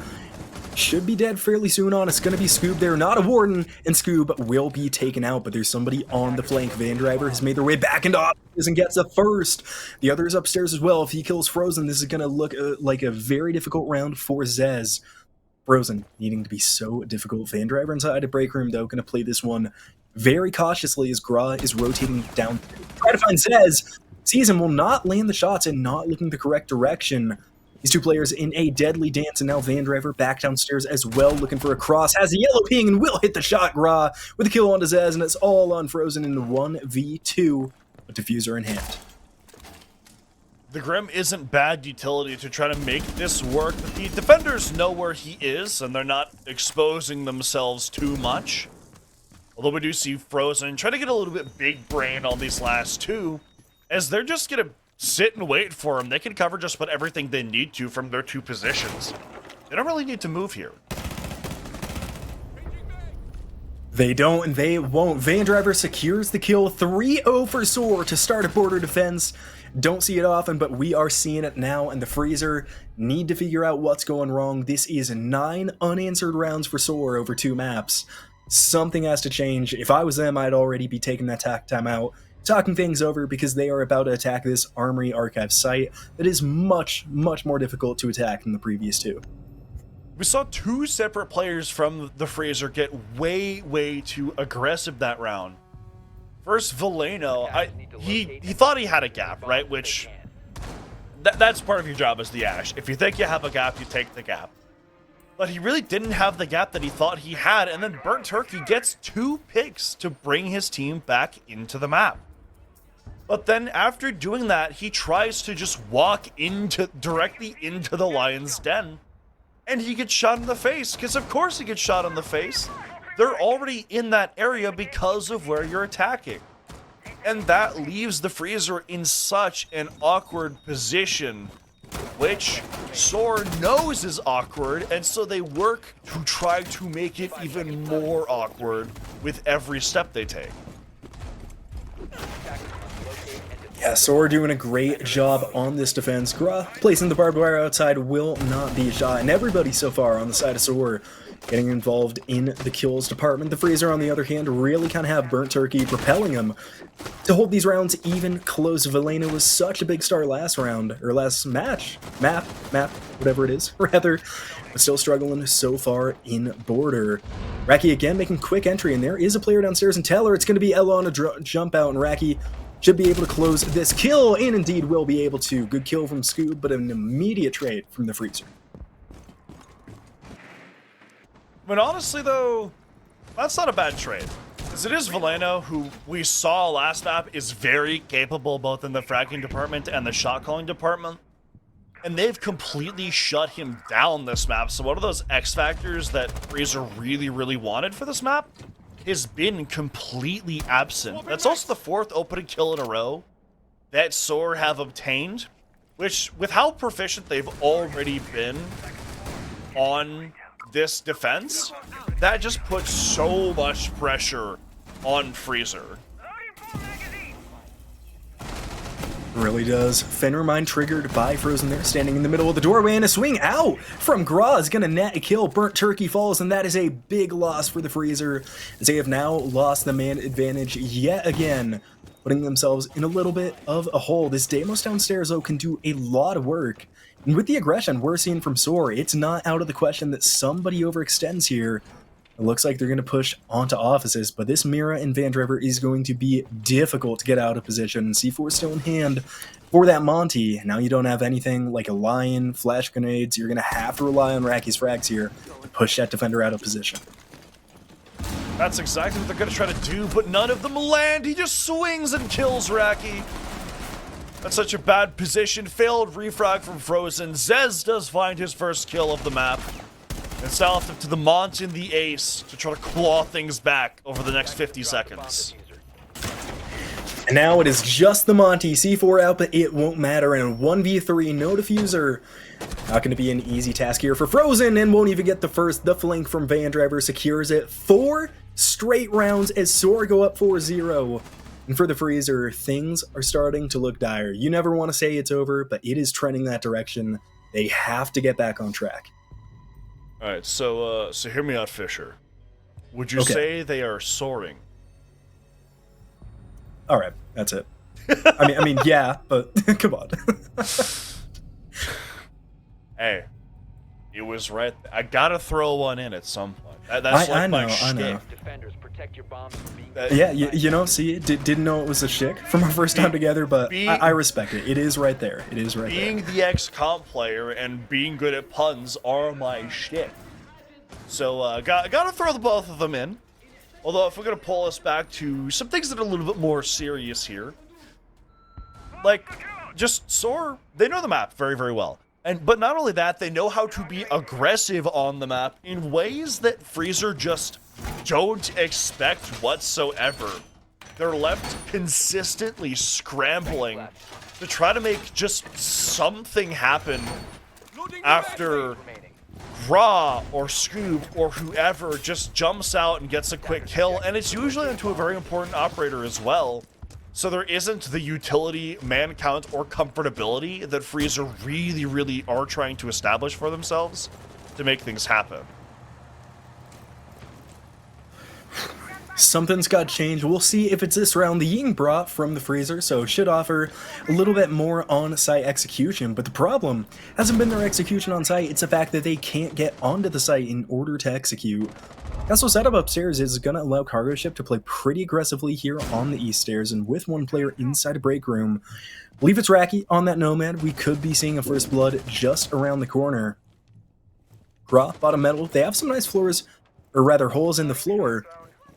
Should be dead fairly soon on. It's going to be Scoob there, not a Warden, and Scoob will be taken out, but there's somebody on the flank. Van Driver has made their way back into offices and gets the first. The other is upstairs as well. If he kills Frozen, this is going to look like a very difficult round for Zez. Frozen needing to be so difficult. Van Driver inside a break room, though, going to play this one very cautiously as Gra is rotating down. Try to find Zez. Sees him, will not land the shots and not looking the correct direction. These 2 players in a deadly dance, and now Van Driver back downstairs as well, looking for a cross. Has a yellow ping and will hit the shot. Gra with a kill on Zez, and it's all on Frozen in 1v2, a diffuser in hand. The Grim isn't bad utility to try to make this work. The defenders know where he is, and they're not exposing themselves too much. Although we do see Frozen try to get a little bit big brain on these last 2, as they're just going to sit and wait for him. They can cover just about everything they need to from their 2 positions. They don't really need to move here. They don't, and they won't. Van Driver secures the kill. 3-0 for SOAR to start a border defense. Don't see it often, but we are seeing it now, and the Freezer need to figure out what's going wrong. This is 9 unanswered rounds for SOAR over 2 maps. Something has to change. If I was them, I'd already be taking that time out, talking things over, because they are about to attack this Armory Archive site that is much, much more difficult to attack than the previous 2. We saw 2 separate players from the Freezer get way, way too aggressive that round. First, Valeno, he thought he had a gap, right? Which, that's part of your job as the Ash. If you think you have a gap, you take the gap. But he really didn't have the gap that he thought he had, and then Burnt Turkey gets 2 picks to bring his team back into the map. But then after doing that, he tries to just walk directly into the Lion's Den, and he gets shot in the face, because of course he gets shot in the face. They're already in that area because of where you're attacking. And that leaves the Freezer in such an awkward position, which SOAR knows is awkward, and so they work to try to make it even more awkward with every step they take. Yeah, SOAR doing a great job on this defense. Gra placing the barbed wire outside will not be a shot, and everybody so far on the side of SOAR getting involved in the kills department. The Freezer, on the other hand, really kind of have Burnt Turkey propelling him to hold these rounds even close. Valeno was such a big star last round, or last map, whatever it is, rather, but still struggling so far in border. Raki again making quick entry, and there is a player downstairs, and Teller, it's going to be Ella on a jump out, and Raki should be able to close this kill, and indeed will be able to. Good kill from Scoob, but an immediate trade from the Freezer. But honestly, though, that's not a bad trade. Because it is Valeno, who we saw last map is very capable both in the fragging department and the shot calling department. And they've completely shut him down this map. So one of those X factors that Freezer really, really wanted for this map has been completely absent. That's also the 4th opening kill in a row that SOAR have obtained, which, with how proficient they've already been on this defense, that just puts so much pressure on Freezer. Really does. Fenrir Mine triggered by Frozen there, standing in the middle of the doorway, and a swing out from Gra is going to net a kill. Burnt Turkey falls, and that is a big loss for the Freezer, as they have now lost the man advantage yet again, putting themselves in a little bit of a hole. This Deimos downstairs, though, can do a lot of work. And with the aggression we're seeing from SOAR, it's not out of the question that somebody overextends here. It looks like they're going to push onto offices, but this Mira and Van Driver is going to be difficult to get out of position. C4 still in hand for that Monty. Now you don't have anything like a Lion, flash grenades. You're going to have to rely on Racky's frags here to push that defender out of position. That's exactly what they're going to try to do, but none of them land. He just swings and kills Racky. That's such a bad position. Failed refrag from Frozen. Zez does find his first kill of the map. It's now up to the Mont and the Ace to try to claw things back over the next 50 seconds. And now it is just the Monty. C4 out, but it won't matter. And 1v3, no diffuser. Not going to be an easy task here for Frozen, and won't even get the first. The flank from Van Driver secures it. 4 straight rounds as SOAR go up 4-0. And for the Freezer, things are starting to look dire. You never want to say it's over, but it is trending that direction. They have to get back on track. All right, so hear me out, Fisher. Would you say they are soaring? All right, that's it. I mean, yeah, but come on. Hey, it was right. I gotta throw one in at some point. That's like my shtick. Defenders, protect your bombs from being Yeah, you know, see, didn't know it was a shtick from our first time together, but I respect it. It is right there. It is right there. Being the ex-comp player and being good at puns are my shtick. So, gotta throw the both of them in. Although, if we're gonna pull us back to some things that are a little bit more serious here, like, just SOAR, they know the map very, very well. But not only that, they know how to be aggressive on the map in ways that Freezer just don't expect whatsoever. They're left consistently scrambling to try to make just something happen after Ra or Scoob or whoever just jumps out and gets a quick kill, and it's usually into a very important operator as well. So there isn't the utility, man count, or comfortability that Freezer really, really are trying to establish for themselves to make things happen. Something's got to change. We'll see if it's this round. The Ying brought from the Freezer, so should offer a little bit more on-site execution. But the problem hasn't been their execution on site. It's the fact that they can't get onto the site in order to execute. Also, setup upstairs is going to allow Cargo Ship to play pretty aggressively here on the east stairs, and with one player inside a break room. I believe it's Racky on that Nomad. We could be seeing a first blood just around the corner. Gra, bottom metal. They have some nice floors, or rather holes in the floor.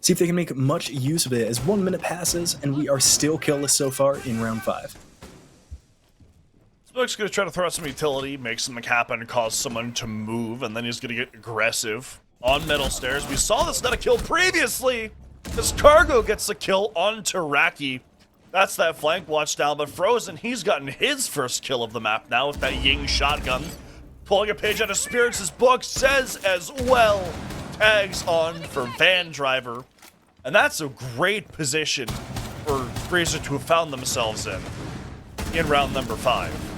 See if they can make much use of it as 1 minute passes, and we are still killless so far in round 5. Spook's going to try to throw out some utility, make something happen, and cause someone to move, and then he's going to get aggressive on metal stairs. We saw this not a kill previously. This Cargo gets the kill onto Racky. That's that flank watch down, but Frozen, he's gotten his first kill of the map now with that Ying shotgun. Pulling a page out of Spirits' book, says as well. Tags on for Van Driver. And that's a great position for Freezer to have found themselves in round number 5.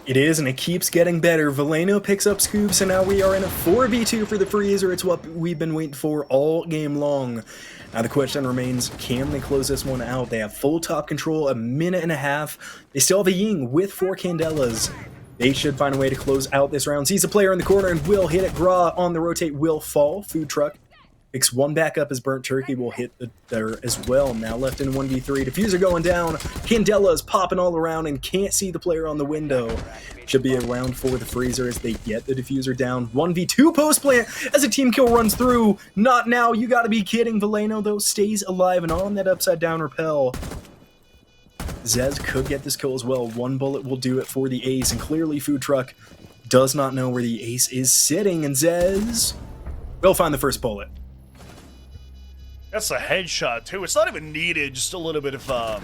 It is, and it keeps getting better. Veleno picks up Scoob, so now we are in a 4v2 for the Freezer. It's what we've been waiting for all game long. Now the question remains, can they close this one out? They have full top control, a minute and a half. They still have a Ying with 4 Candelas. They should find a way to close out this round. Sees a player in the corner and will hit it. Gra on the rotate will fall. Food Truck picks one back up as Burnt Turkey will hit there as well. Now left in 1v3. Diffuser going down. Candela's popping all around and can't see the player on the window. Should be a round for the Freezer as they get the Diffuser down. 1v2 post plant as a team kill runs through. Not now. You gotta be kidding. Veleno, though, stays alive and on that upside down rappel. Zez could get this kill as well. 1 bullet will do it for the Ace, and clearly Food Truck does not know where the Ace is sitting, and Zez will find the first bullet. That's a headshot too. It's not even needed, just a little bit of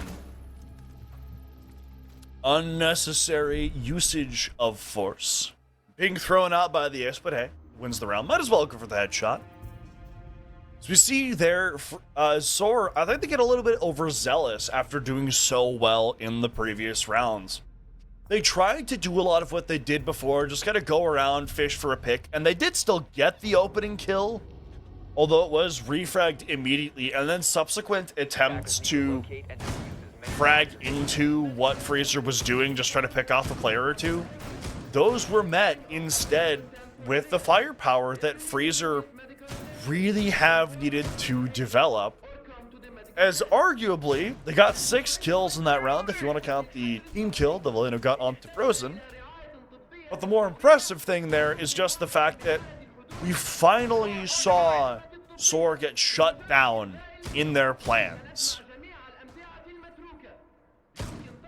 unnecessary usage of force. Being thrown out by the ace, but hey, wins the round. Might as well go for the headshot. As we see there, SOAR, I think they get a little bit overzealous after doing so well in the previous rounds. They tried to do a lot of what they did before, just kind of go around, fish for a pick, and they did still get the opening kill, although it was refragged immediately, and then subsequent attempts to frag into what Freezer was doing, just trying to pick off a player or two. Those were met instead with the firepower that Freezer really have needed to develop, as arguably they got 6 kills in that round, if you want to count the team kill that Valeno got onto Frozen. But the more impressive thing there is just the fact that we finally saw SOAR get shut down in their plans.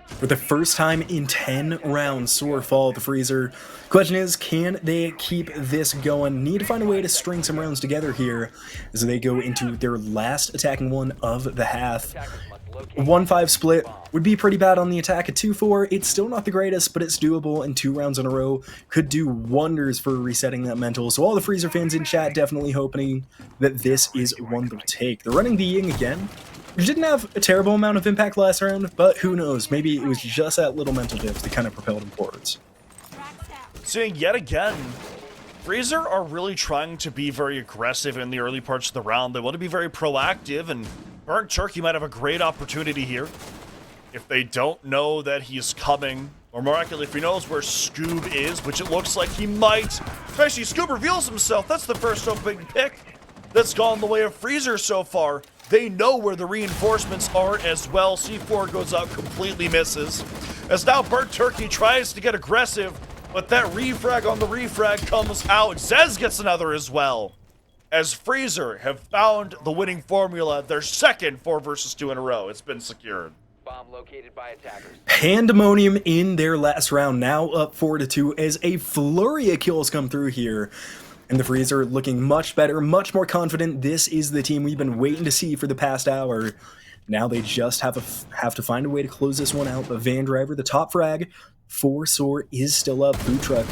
For the first time in 10 rounds, SOAR fall the Freezer. Question is, can they keep this going? Need to find a way to string some rounds together here as they go into their last attacking one of the half. A 1-5 split would be pretty bad on the attack. A 2-4, it's still not the greatest, but it's doable, and 2 rounds in a row could do wonders for resetting that mental. So all the Freezer fans in chat definitely hoping that this is one they'll take. They're running the Ying again. Which didn't have a terrible amount of impact last round, but who knows, maybe it was just that little mental dip that kind of propelled him forwards. Seeing yet again, Freezer are really trying to be very aggressive in the early parts of the round. They want to be very proactive, and Burnt Turkey might have a great opportunity here. If they don't know that he's coming, or more accurately, if he knows where Scoob is, which it looks like he might. Especially Scoob reveals himself. That's the first opening pick that's gone the way of Freezer so far. They know where the reinforcements are as well. C4 goes out, completely misses. As now Burnt Turkey tries to get aggressive, but that refrag on the refrag comes out. Zez gets another as well. As Freezer have found the winning formula, their second 4 versus 2 in a row. It's been secured. Bomb located by attackers. Pandemonium in their last round, now up 4-2 as a flurry of kills come through here. And the Freezer looking much better, much more confident. This is the team we've been waiting to see for the past hour. Now they just have to find a way to close this one out. But Van Driver, the top frag for SOAR, is still up. Food Truck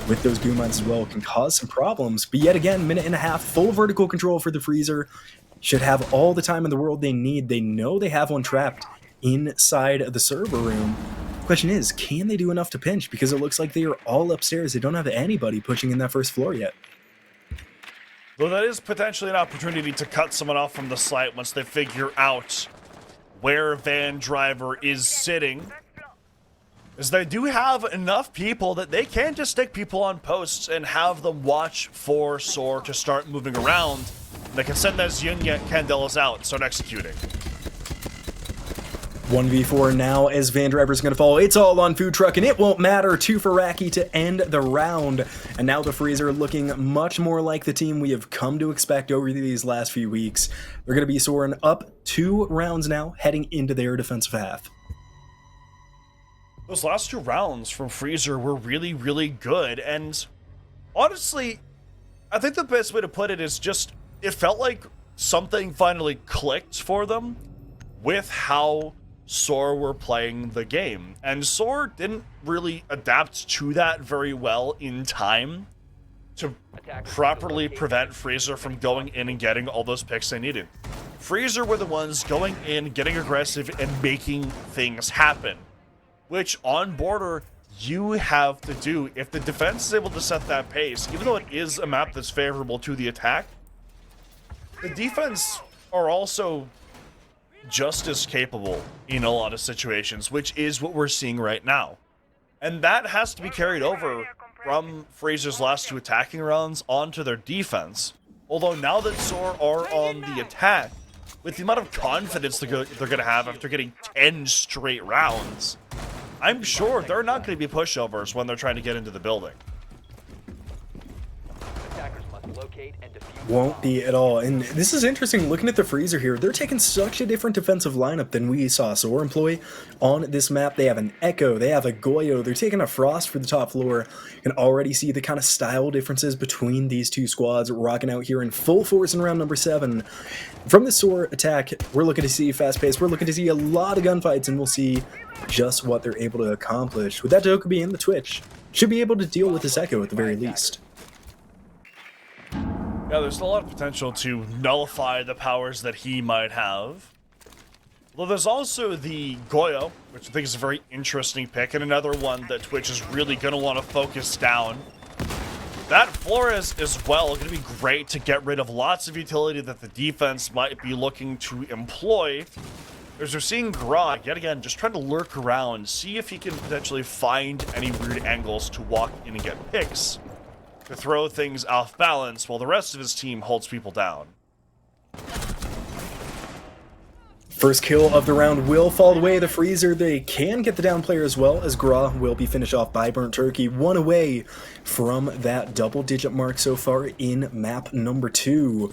with those boom mines as well can cause some problems. But yet again, minute and a half, full vertical control for the Freezer. Should have all the time in the world they need. They know they have one trapped inside of the server room. Question is, can they do enough to pinch? Because it looks like they are all upstairs. They don't have anybody pushing in that first floor yet. Though that is potentially an opportunity to cut someone off from the site once they figure out where Van Driver is sitting. As they do have enough people that they can just stick people on posts and have them watch for SOAR to start moving around. They can send those Yun Candelas out and start executing. 1v4 now as Van Driver's going to fall. It's all on Food Truck, and it won't matter. 2 for Raki to end the round. And now the Freezer looking much more like the team we have come to expect over these last few weeks. They're going to be soaring up 2 rounds now, heading into their defensive half. Those last 2 rounds from Freezer were really, really good. And honestly, I think the best way to put it is just, it felt like something finally clicked for them with how SOAR were playing the game, and SOAR didn't really adapt to that very well in time to properly prevent Freezer from going in and getting all those picks they needed. Freezer were the ones going in, getting aggressive, and making things happen, which on border you have to do. If the defense is able to set that pace, even though it is a map that's favorable to the attack, the defense are also just as capable in a lot of situations, which is what we're seeing right now. And that has to be carried over from Freezer's last 2 attacking rounds onto their defense. Although now that SOAR are on the attack, with the amount of confidence they're going to have after getting 10 straight rounds, I'm sure they're not going to be pushovers when they're trying to get into the building. Locate and defuse. Won't be at all. And this is interesting, looking at the Freezer here, they're taking such a different defensive lineup than we saw SOAR employ on this map. They have an Echo, they have a Goyo, they're taking a Frost for the top floor. You can already see the kind of style differences between these two squads rocking out here in full force in round number 7. From the SOAR attack, we're looking to see fast pace, we're looking to see a lot of gunfights, and we'll see just what they're able to accomplish. With that Dokubi in the Twitch, should be able to deal with this Echo at the very least. Yeah, there's a lot of potential to nullify the powers that he might have. Well, there's also the Goyo, which I think is a very interesting pick, and another one that Twitch is really going to want to focus down. That Flores as well going to be great to get rid of lots of utility that the defense might be looking to employ. As we're seeing Gra, yet again, just trying to lurk around, see if he can potentially find any weird angles to walk in and get picks, to throw things off balance while the rest of his team holds people down. First kill of the round will fall away. The Freezer, they can get the down player as well, as Gra will be finished off by Burnt Turkey. One away from that double-digit mark so far in map number 2.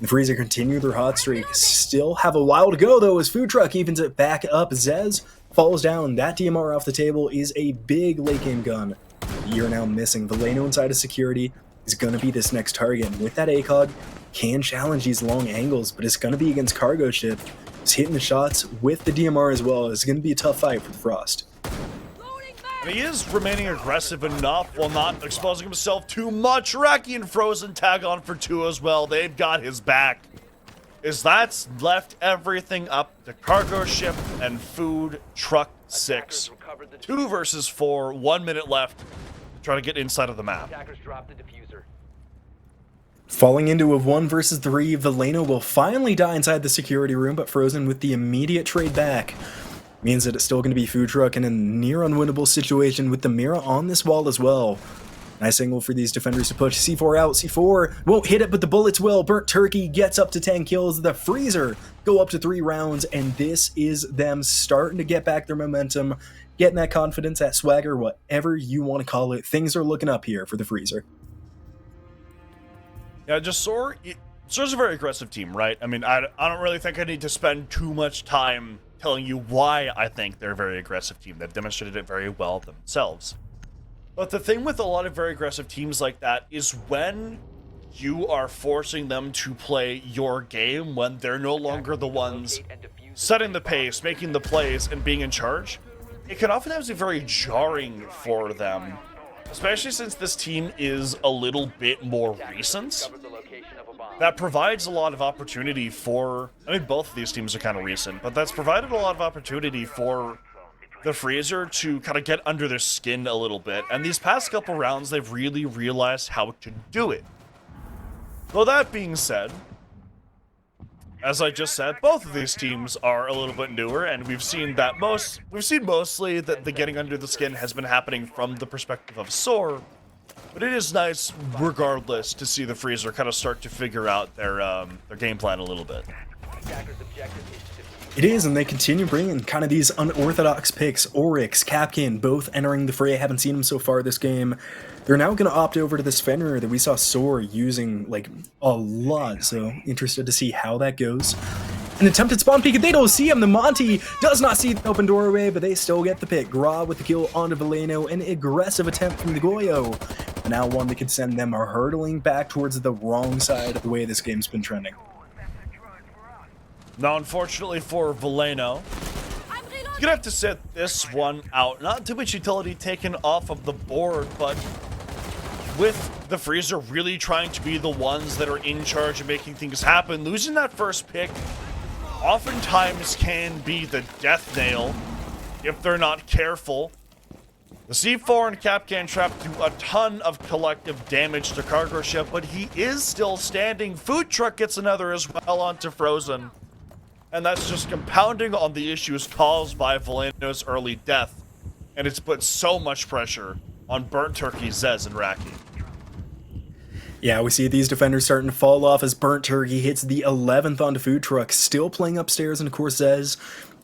The Freezer continue their hot streak. Still have a while to go, though, as Food Truck evens it back up. Zez falls down. That DMR off the table is a big late-game gun. You're now missing. Valeno inside of security is going to be this next target. And with that ACOG, can challenge these long angles, but it's going to be against Cargo Ship. He's hitting the shots with the DMR as well. It's going to be a tough fight for the Frost. And he is remaining aggressive enough while not exposing himself too much. Raki and Frozen tag on for 2 as well. They've got his back. Is that's left everything up to Cargo Ship and Food Truck 6. 2 versus 4, 1 minute left to try to get inside of the map. Attackers dropped the diffuser. Falling into a 1 versus 3, Valeno will finally die inside the security room, but Frozen with the immediate trade back means that it's still going to be Food Truck in a near unwinnable situation with the Mira on this wall as well. Nice angle for these defenders to push. C4 out, C4 won't hit it, but the bullets will. Burnt Turkey gets up to 10 kills. The Freezer go up to 3 rounds, and this is them starting to get back their momentum, getting that confidence, that swagger, whatever you want to call it. Things are looking up here for the Freezer. Yeah, just SOAR's a very aggressive team, right? I mean, I don't really think I need to spend too much time telling you why I think they're a very aggressive team. They've demonstrated it very well themselves. But the thing with a lot of very aggressive teams like that is when you are forcing them to play your game, when they're no longer the ones setting the pace, making the plays, and being in charge, it can oftentimes be very jarring for them. Especially since this team is a little bit more recent. That provides a lot of opportunity for, I mean, both of these teams are kind of recent, but that's provided a lot of opportunity for the Freezer to kind of get under their skin a little bit. And these past couple rounds, they've really realized how to do it. Though that being said, as I just said, both of these teams are a little bit newer, and we've seen mostly that the getting under the skin has been happening from the perspective of SOAR. But it is nice, regardless, to see the Freezer kind of start to figure out their game plan a little bit. It is, and they continue bringing kind of these unorthodox picks. Oryx, Capkin, both entering the fray. I haven't seen them so far this game. They're now going to opt over to this Fenrir that we saw SOAR using, like, a lot. So, interested to see how that goes. An attempted spawn peek, and they don't see him. The Monty does not see the open doorway, but they still get the pick. Gra with the kill onto Valeno. An aggressive attempt from the Goyo. And now one that could send them hurtling back towards the wrong side of the way this game's been trending. Now, unfortunately for Valeno, he's going to have to sit this one out. Not too much utility taken off of the board, but with the Freezer really trying to be the ones that are in charge of making things happen, losing that first pick oftentimes can be the death nail if they're not careful. The C4 and Capcan Trap do a ton of collective damage to Cargo Ship, but he is still standing. Food Truck gets another as well onto Frozen. And that's just compounding on the issues caused by Valeno's early death. And it's put so much pressure on Burnt Turkey, Zez, and Raki. Yeah, we see these defenders starting to fall off as Burnt Turkey hits the 11th onto Food Truck. Still playing upstairs, and of course Zez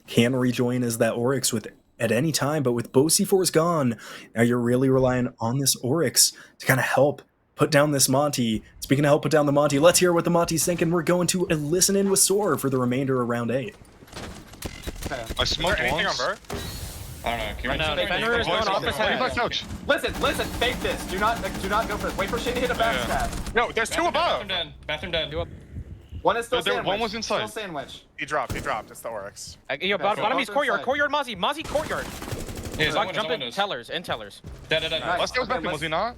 can rejoin as that Oryx with at any time. But with both C4s gone, now you're really relying on this Oryx to kind of help put down this Monty. Speaking of help put down the Monty, let's hear what the Monty's thinking. We're going to listen in with SOAR for the remainder of round 8. I smoked Anything on once. Vert? I don't know. Can you No, run Defender is going off his Leave my head. couch. Listen, fake this. Do not go for this. Wait for Shane to hit a backstab. No, there's two above. Bathroom dead. Bathroom dead. One is still There- sandwich. one was inside. Still sandwich. He dropped. It's the Oryx. Yo, bottom is courtyard. Courtyard, Mozzie. Mozzie, courtyard. Yeah, Lock, jump in. Tellers. In tellers. Dead. Nice. Last guy was back in, was he not?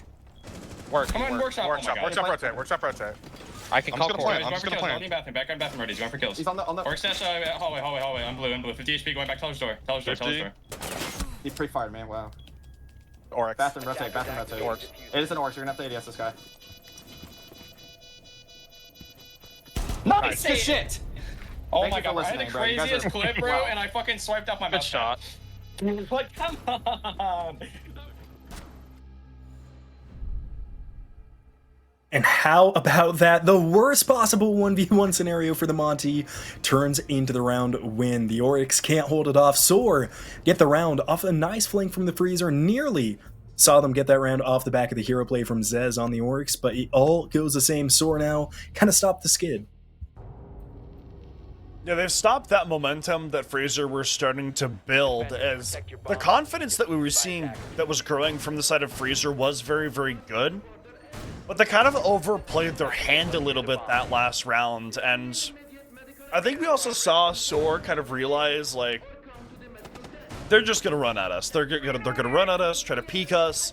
Work. Come on, workshop. Workshop, rotate. I can I'm call just gonna court. plan. I'm just gonna plan. Bathroom. Back on bathroom ready. He's going for kills. He's on the. Orc stash, hallway. On blue. 50 HP going back. Teller's door. 50. He pre-fired, man. Wow. Oryx. Bathroom rotate. Orcs. It is an Orcs. You're gonna have to ADS this guy. Nice. Good shit. Oh Thank my you for god, I had listening, the bro. You guys craziest are- clip, bro, Wow. and I fucking swiped off my Good mouth. shot. Like, come on. And how about that? The worst possible 1v1 scenario for the Monty turns into the round win. The Oryx can't hold it off. SOAR get the round off a nice flank from the Freezer. Nearly saw them get that round off the back of the hero play from Zez on the Oryx, but it all goes the same. SOAR now kind of stopped the skid. Yeah, they've stopped that momentum that Freezer were starting to build, as the confidence that we were seeing that was growing from the side of Freezer was very, very good. But they kind of overplayed their hand a little bit that last round, and I think we also saw SOAR kind of realize, like, they're just gonna run at us. They're gonna run at us, try to peek us.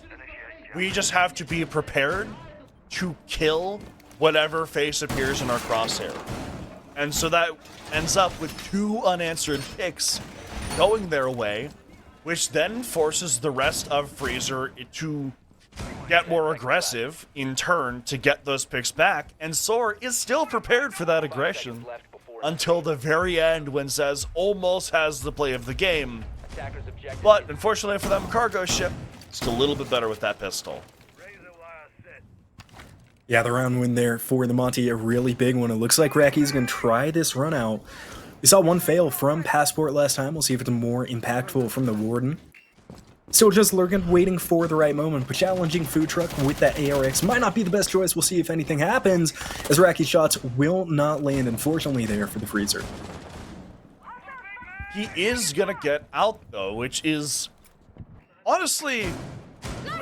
We just have to be prepared to kill whatever face appears in our crosshair. And so that ends up with 2 unanswered picks going their way, which then forces the rest of Freezer to get more aggressive in turn to get those picks back. And SOAR is still prepared for that aggression until the very end when Zez almost has the play of the game. But unfortunately for them, cargo ship just a little bit better with that pistol. Yeah, the round win there for the Monty, a really big one. It looks like Racky's going to try this run out. We saw one fail from Passport last time. We'll see if it's more impactful from the Warden. Still just lurking, waiting for the right moment, but challenging Food Truck with that ARX might not be the best choice. We'll see if anything happens, as Racky's shots will not land, unfortunately, there for the Freezer. He is going to get out, though, which is honestly,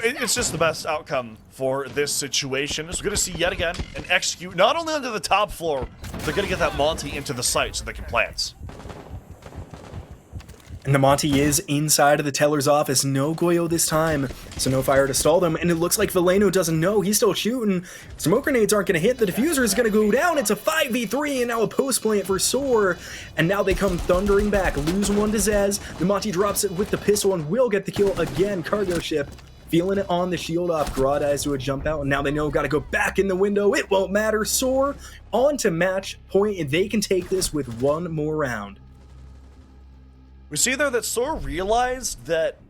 it's just the best outcome for this situation. As we're going to see yet again an execute, not only onto the top floor, they're going to get that Monty into the site so they can plant. And the Monty is inside of the teller's office. No Goyo this time, so no fire to stall them. And it looks like Veleno doesn't know. He's still shooting. Smoke grenades aren't going to hit. The diffuser is going to go down. It's a 5v3, and now a post plant for SOAR. And now they come thundering back. Lose one to Zez. The Monty drops it with the pistol and will get the kill again. Cargo ship feeling it on the shield off. Grodd eyes to a jump out, and now they know got to go back in the window. It won't matter. SOAR on to match point, and they can take this with one more round. We see there that SOAR realized that,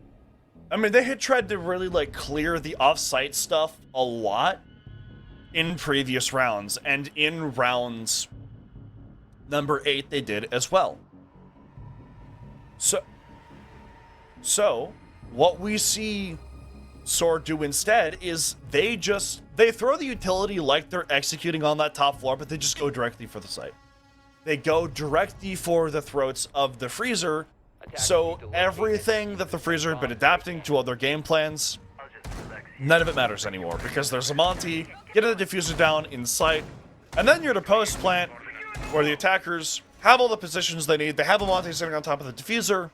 I mean, they had tried to really, like, clear the off-site stuff a lot in previous rounds, and in rounds number 8 they did as well. So what we see SOAR do instead is they throw the utility like they're executing on that top floor, but they just go directly for the site. They go directly for the throats of the Freezer. So everything that the Freezer had been adapting to other game plans, none of it matters anymore, because there's a Monty, getting the diffuser down in sight, and then you're at a post plant where the attackers have all the positions they need. They have a Monty sitting on top of the diffuser.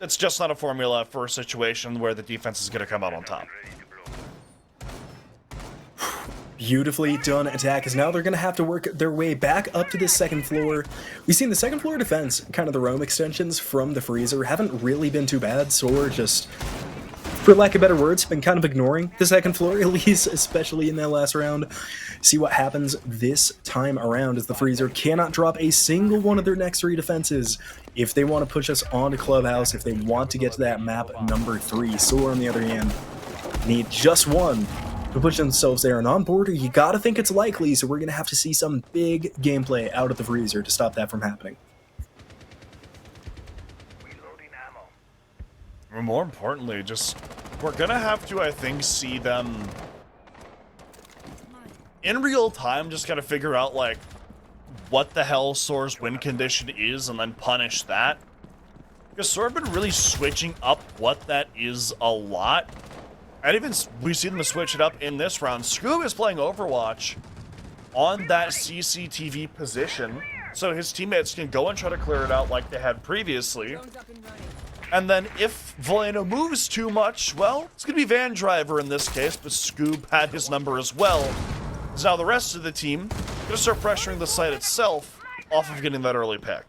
It's just not a formula for a situation where the defense is going to come out on top. Beautifully done attack, as now they're going to have to work their way back up to this second floor. We've seen the second floor defense, kind of the roam extensions from the Freezer, haven't really been too bad. SOAR just, for lack of better words, been kind of ignoring the second floor, at least, especially in that last round. See what happens this time around, as the Freezer cannot drop a single one of their next 3 defenses if they want to push us onto Clubhouse, if they want to get to that map number 3. SOAR, on the other hand, need just one to push themselves there, and on border you gotta think it's likely, so we're gonna have to see some big gameplay out of the Freezer to stop that from happening. Or more importantly, just we're gonna have to, I think, see them in real time, just gotta figure out, like, what the hell SOAR's win condition is and then punish that. Because SOAR have been really switching up what that is a lot. And even we've seen them switch it up in this round. Scoob is playing Overwatch on that CCTV position, so his teammates can go and try to clear it out like they had previously. And then if Valeno moves too much, well, it's going to be Van Driver in this case, but Scoob had his number as well. So now the rest of the team going to start pressuring the site itself off of getting that early pick.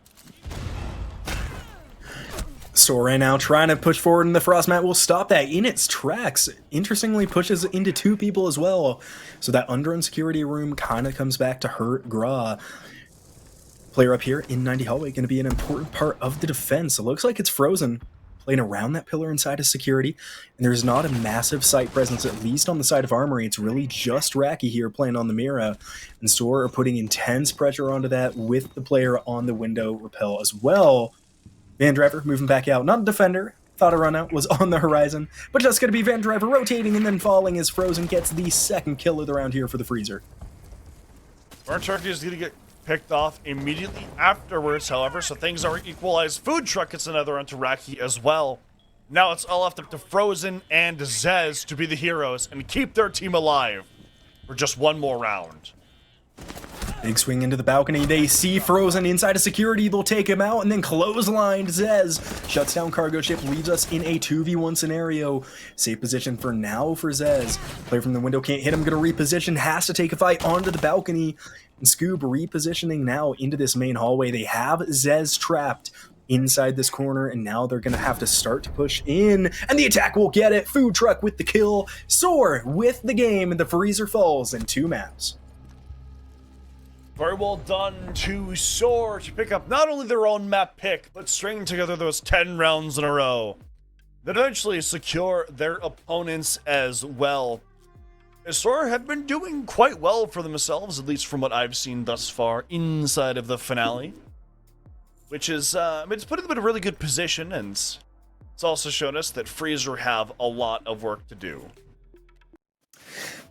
SOAR right now trying to push forward, and the Frost Mat will stop that in its tracks. Interestingly, pushes into 2 people as well. So that under security room kind of comes back to hurt Gra. Player up here in 90 hallway going to be an important part of the defense. It looks like it's Frozen playing around that pillar inside of security, and there's not a massive site presence, at least on the side of Armory. It's really just Raki here playing on the Mira, and SOAR are putting intense pressure onto that with the player on the window repel as well. Van Driver moving back out. Not a defender. Thought a run out was on the horizon, but just going to be Van Driver rotating and then falling as Frozen gets the second kill of the round here for the Freezer. Burnt Turkey is going to get picked off immediately afterwards, however, so things are equalized. Food Truck gets another onto Raki as well. Now it's all left up to Frozen and Zez to be the heroes and keep their team alive for just one more round. Big swing into the balcony. They see Frozen inside of security. They'll take him out and then clotheslined. Zez shuts down cargo ship, leaves us in a 2v1 scenario. Safe position for now for Zez. Player from the window can't hit him. Gonna reposition. Has to take a fight onto the balcony. And Scoob repositioning now into this main hallway. They have Zez trapped inside this corner, and now they're gonna have to start to push in, and the attack will get it. Food Truck with the kill. SOAR with the game, and the Freezer falls in 2 maps. Very well done to SOAR to pick up not only their own map pick, but string together those 10 rounds in a row that eventually secure their opponents as well. SOAR have been doing quite well for themselves, at least from what I've seen thus far inside of the finale, which is, it's putting them in a really good position, and it's also shown us that Freezer have a lot of work to do.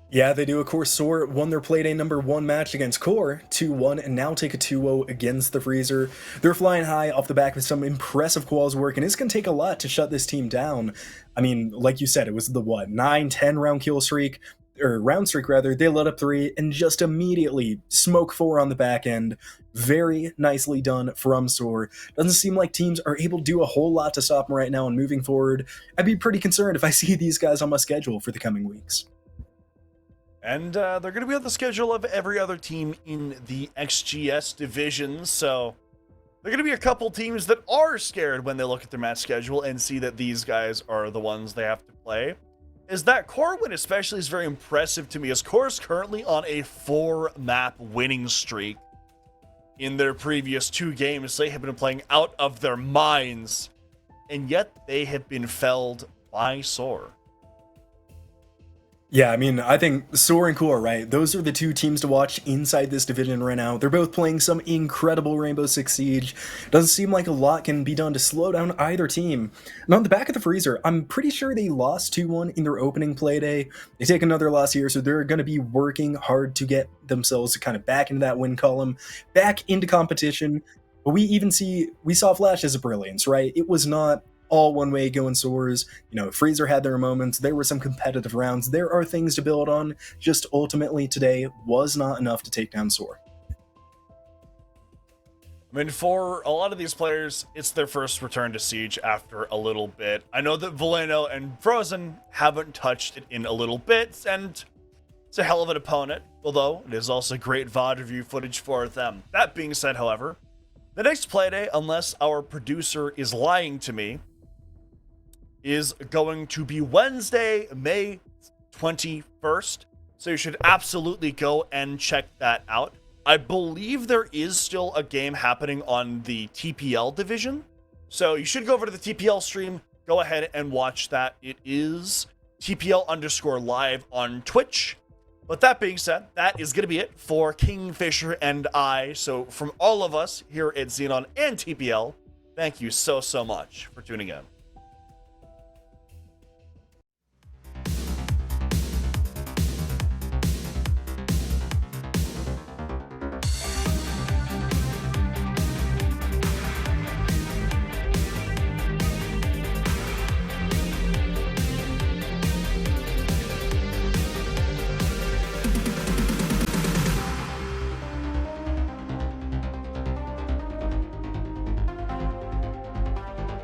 Yeah, they do. Of course, SOAR won their Playday number 1 match against Core 2-1, and now take a 2-0 against the Freezer. They're flying high off the back with some impressive quals work, and it's going to take a lot to shut this team down. I mean, like you said, it was the, 9-10 round kill streak, or round streak rather. They let up 3, and just immediately smoke 4 on the back end. Very nicely done from SOAR. Doesn't seem like teams are able to do a whole lot to stop them right now, and moving forward, I'd be pretty concerned if I see these guys on my schedule for the coming weeks. And they're going to be on the schedule of every other team in the XGS division, so there are going to be a couple teams that are scared when they look at their match schedule and see that these guys are the ones they have to play. Is that Core win especially is very impressive to me, as Core is currently on a 4-map winning streak. In their previous 2 games, they have been playing out of their minds, and yet they have been felled by SOAR. Yeah, I mean, I think SOAR and Core, right? Those are the 2 teams to watch inside this division right now. They're both playing some incredible Rainbow Six Siege. Doesn't seem like a lot can be done to slow down either team. And on the back of the Freezer, I'm pretty sure they lost 2-1 in their opening Playday. They take another loss here, so they're going to be working hard to get themselves kind of back into that win column, back into competition. But we saw flashes of brilliance, right? It was not all one way going SOARs. You know, Freezer had their moments. There were some competitive rounds. There are things to build on. Just ultimately today was not enough to take down SOAR. I mean, for a lot of these players, it's their first return to Siege after a little bit. I know that Valeno and Frozen haven't touched it in a little bit, and it's a hell of an opponent, although it is also great VOD review footage for them. That being said, however, the next Playday, unless our producer is lying to me, is going to be Wednesday, May 21st. So you should absolutely go and check that out. I believe there is still a game happening on the TPL division. So you should go over to the TPL stream, go ahead and watch that. It is TPL_live on Twitch. But that being said, that is going to be it for Kingfisher and I. So from all of us here at Xenon and TPL, thank you so much for tuning in.